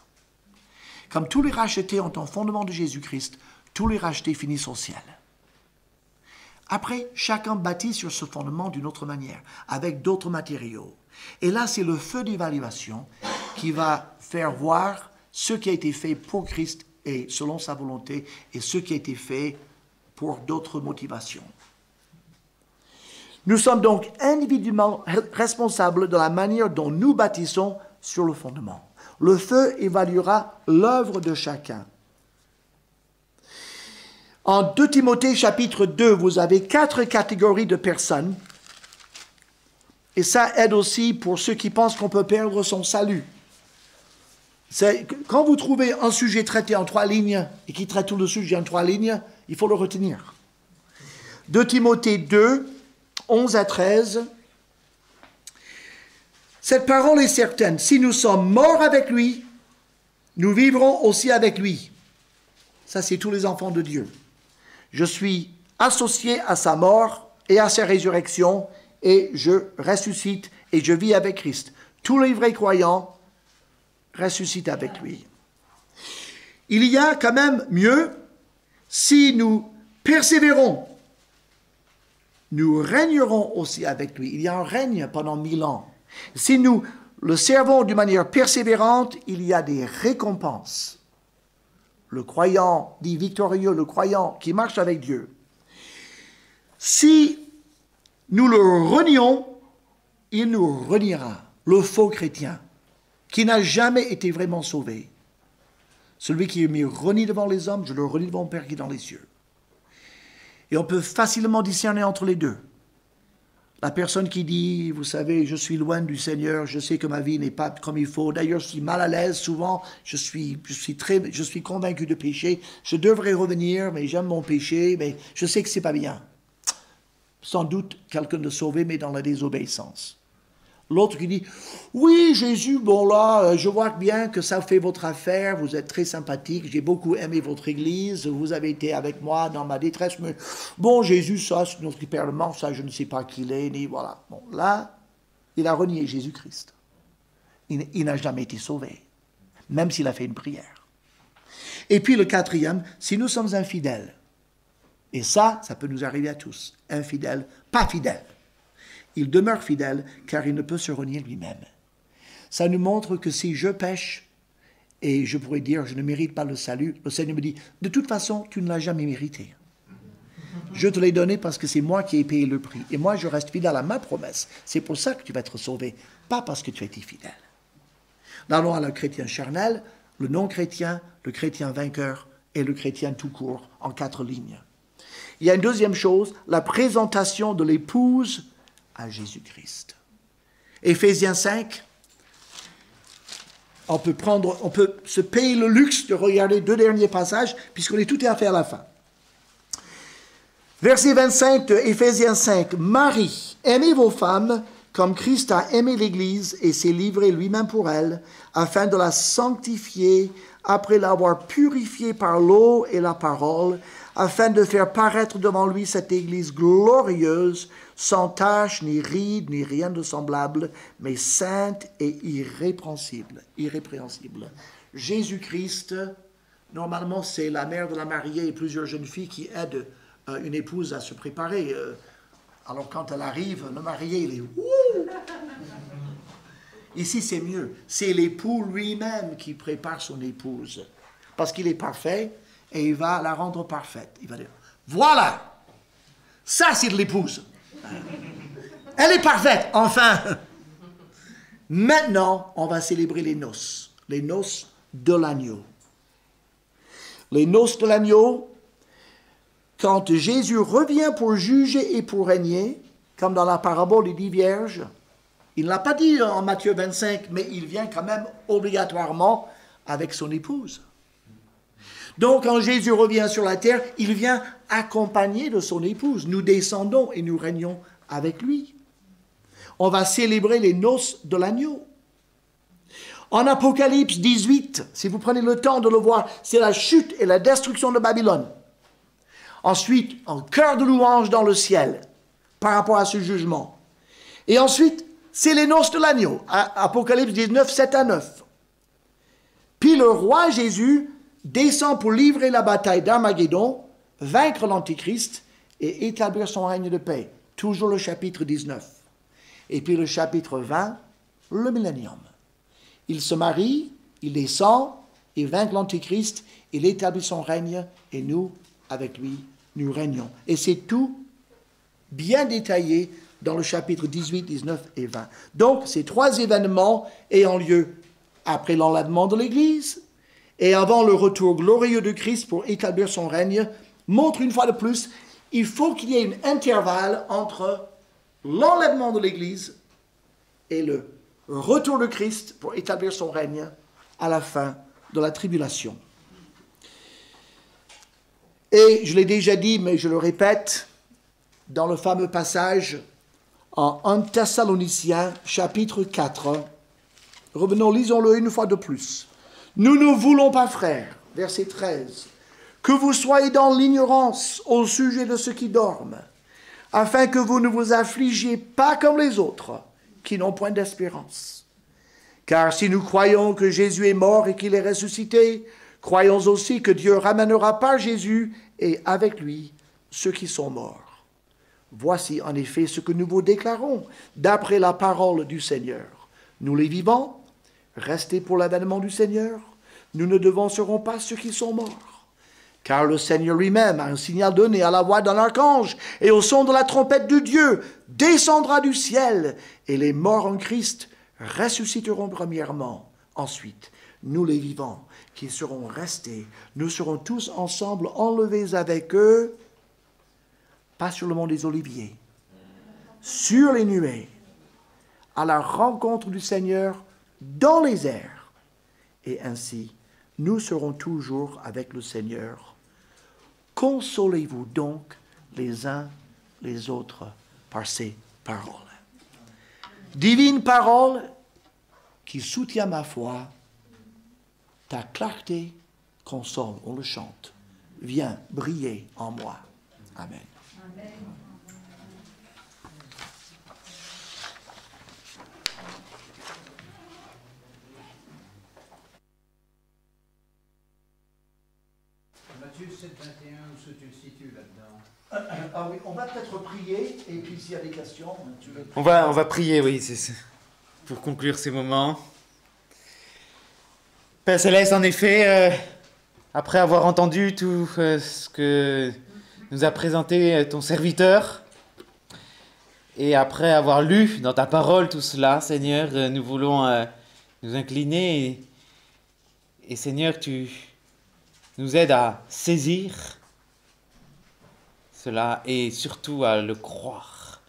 Comme tous les rachetés ont un fondement de Jésus-Christ, tous les rachetés finissent au ciel. Après, chacun bâtit sur ce fondement d'une autre manière, avec d'autres matériaux. Et là, c'est le feu d'évaluation qui va faire voir ce qui a été fait pour Christ et selon sa volonté, et ce qui a été fait pour d'autres motivations. Nous sommes donc individuellement responsables de la manière dont nous bâtissons sur le fondement. Le feu évaluera l'œuvre de chacun. En 2 Timothée chapitre 2, vous avez 4 catégories de personnes. Et ça aide aussi pour ceux qui pensent qu'on peut perdre son salut. Quand vous trouvez un sujet traité en 3 lignes et qui traite tout le sujet en 3 lignes, il faut le retenir. 2 Timothée 2, 11 à 13. Cette parole est certaine. Si nous sommes morts avec lui, nous vivrons aussi avec lui. Ça, c'est tous les enfants de Dieu. Je suis associé à sa mort et à sa résurrection, et je ressuscite et je vis avec Christ. Tous les vrais croyants ressuscitent avec lui. Il y a quand même mieux, si nous persévérons, nous régnerons aussi avec lui. Il y a un règne pendant 1000 ans. Si nous le servons d'une manière persévérante, il y a des récompenses. Le croyant dit victorieux, le croyant qui marche avec Dieu. Si nous le renions, il nous reniera, le faux chrétien, qui n'a jamais été vraiment sauvé. Celui qui me renie devant les hommes, je le renie devant mon Père qui est dans les cieux. Et on peut facilement discerner entre les deux. La personne qui dit, vous savez, je suis loin du Seigneur, je sais que ma vie n'est pas comme il faut, d'ailleurs je suis mal à l'aise souvent, je suis convaincu de péché, je devrais revenir, mais j'aime mon péché, mais je sais que c'est pas bien. Sans doute quelqu'un de sauvé, mais dans la désobéissance. L'autre qui dit, oui Jésus, bon là, je vois bien que ça fait votre affaire, vous êtes très sympathique, j'ai beaucoup aimé votre église, vous avez été avec moi dans ma détresse, mais bon Jésus, ça c'est notre hyperlement, ça je ne sais pas qui il est, ni voilà. Bon là, il a renié Jésus-Christ. Il n'a jamais été sauvé, même s'il a fait une prière. Et puis le quatrième, si nous sommes infidèles, et ça peut nous arriver à tous, infidèles, pas fidèles. Il demeure fidèle car il ne peut se renier lui-même. Ça nous montre que si je pêche et je pourrais dire je ne mérite pas le salut, le Seigneur me dit de toute façon tu ne l'as jamais mérité. Je te l'ai donné parce que c'est moi qui ai payé le prix et moi je reste fidèle à ma promesse. C'est pour ça que tu vas être sauvé, pas parce que tu as été fidèle. Nous allons le chrétien charnel, le non-chrétien, le chrétien vainqueur et le chrétien tout court en 4 lignes. Il y a une deuxième chose, la présentation de l'épouse à Jésus-Christ. Éphésiens 5, on peut se payer le luxe de regarder 2 derniers passages, puisqu'on est tout à fait à la fin. Verset 25 de Éphésiens 5, Marie, aimez vos femmes comme Christ a aimé l'Église et s'est livré lui-même pour elle, afin de la sanctifier après l'avoir purifiée par l'eau et la parole, afin de faire paraître devant lui cette Église glorieuse, sans tache, ni ride, ni rien de semblable, mais sainte et irrépréhensible. Jésus-Christ, normalement, c'est la mère de la mariée et plusieurs jeunes filles qui aident une épouse à se préparer. Alors quand elle arrive, le marié, il est « Ouh !» Ici, c'est mieux. C'est l'époux lui-même qui prépare son épouse. Parce qu'il est parfait et il va la rendre parfaite. Il va dire « Voilà, ça c'est de l'épouse. Elle est parfaite, enfin. » Maintenant, on va célébrer les noces de l'agneau. Les noces de l'agneau, quand Jésus revient pour juger et pour régner, comme dans la parabole des 10 vierges, il ne l'a pas dit en Matthieu 25, mais il vient quand même obligatoirement avec son épouse. Donc, quand Jésus revient sur la terre, il vient accompagné de son épouse. Nous descendons et nous régnons avec lui. On va célébrer les noces de l'agneau. En Apocalypse 18, si vous prenez le temps de le voir, c'est la chute et la destruction de Babylone. Ensuite, un chœur de louange dans le ciel par rapport à ce jugement. Et ensuite, c'est les noces de l'agneau. Apocalypse 19, 7 à 9. Puis le roi Jésus descend pour livrer la bataille d'Armageddon, vaincre l'Antichrist et établir son règne de paix. Toujours le chapitre 19. Et puis le chapitre 20, le millénium. Il se marie, il descend, il vainc l'Antichrist, il établit son règne et nous, avec lui, nous régnons. Et c'est tout bien détaillé dans le chapitre 18, 19 et 20. Donc, ces 3 événements ayant lieu après l'enlèvement de l'Église et avant le retour glorieux de Christ pour établir son règne, montrent une fois de plus, il faut qu'il y ait un intervalle entre l'enlèvement de l'Église et le retour de Christ pour établir son règne à la fin de la tribulation. Et je l'ai déjà dit, mais je le répète, dans le fameux passage en 1 Thessaloniciens, chapitre 4, revenons, lisons-le une fois de plus. Nous ne voulons pas, frères, verset 13, que vous soyez dans l'ignorance au sujet de ceux qui dorment, afin que vous ne vous affligiez pas comme les autres, qui n'ont point d'espérance. Car si nous croyons que Jésus est mort et qu'il est ressuscité, croyons aussi que Dieu ramènera par Jésus et avec lui ceux qui sont morts. Voici en effet ce que nous vous déclarons, d'après la parole du Seigneur. Nous les vivants, restés pour l'avènement du Seigneur, nous ne devancerons pas ceux qui sont morts. Car le Seigneur lui-même, à un signal donné à la voix d'un archange et au son de la trompette de Dieu, descendra du ciel, et les morts en Christ ressusciteront premièrement. Ensuite, nous les vivants, qui serons restés, nous serons tous ensemble enlevés avec eux, pas sur le mont des Oliviers, sur les nuées, à la rencontre du Seigneur dans les airs. Et ainsi, nous serons toujours avec le Seigneur. Consolez-vous donc les uns les autres par ces paroles. Divine parole qui soutient ma foi, ta clarté console, on le chante. Viens briller en moi. Amen. Amen. Matthieu 7, 21, où se tu le situes là-dedans? Ah oui, on va peut-être prier, et puis s'il y a des questions, tu veux... On va prier, oui, c'est pour conclure ces moments. Père Céleste, en effet, après avoir entendu tout ce que nous a présenté ton serviteur, et après avoir lu dans ta parole tout cela, Seigneur, nous voulons nous incliner, et Seigneur, tu nous aides à saisir cela, et surtout à le croire,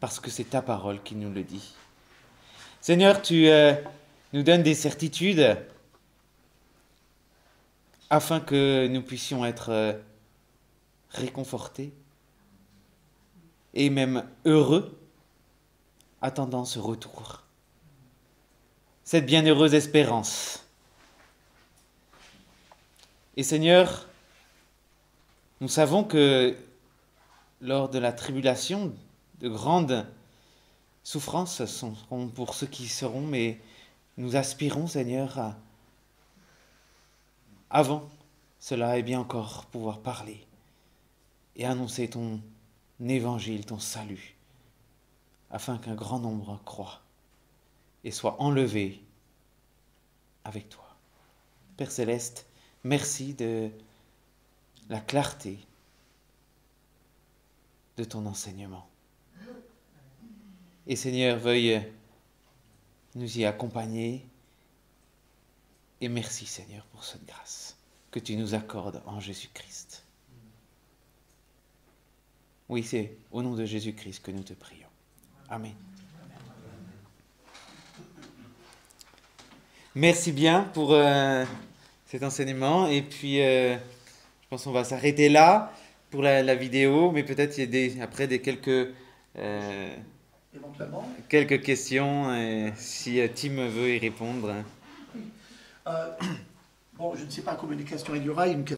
parce que c'est ta parole qui nous le dit. Seigneur, tu nous donnes des certitudes, afin que nous puissions être réconfortés et même heureux, attendant ce retour. Cette bienheureuse espérance. Et Seigneur, nous savons que lors de la tribulation, de grandes souffrances seront pour ceux qui seront, mais nous aspirons, Seigneur, à avant cela, et bien encore pouvoir parler et annoncer ton évangile, ton salut, afin qu'un grand nombre croient et soient enlevés avec toi. Père Céleste, merci de la clarté de ton enseignement. Et Seigneur, veuille nous y accompagner. Et merci Seigneur pour cette grâce que tu nous accordes en Jésus-Christ. Oui, c'est au nom de Jésus-Christ que nous te prions. Amen. Merci bien pour cet enseignement. Et puis, je pense qu'on va s'arrêter là pour la vidéo. Mais peut-être il y a après quelques questions, si Tim veut y répondre. Bon, je ne sais pas combien de questions il y aura. Une question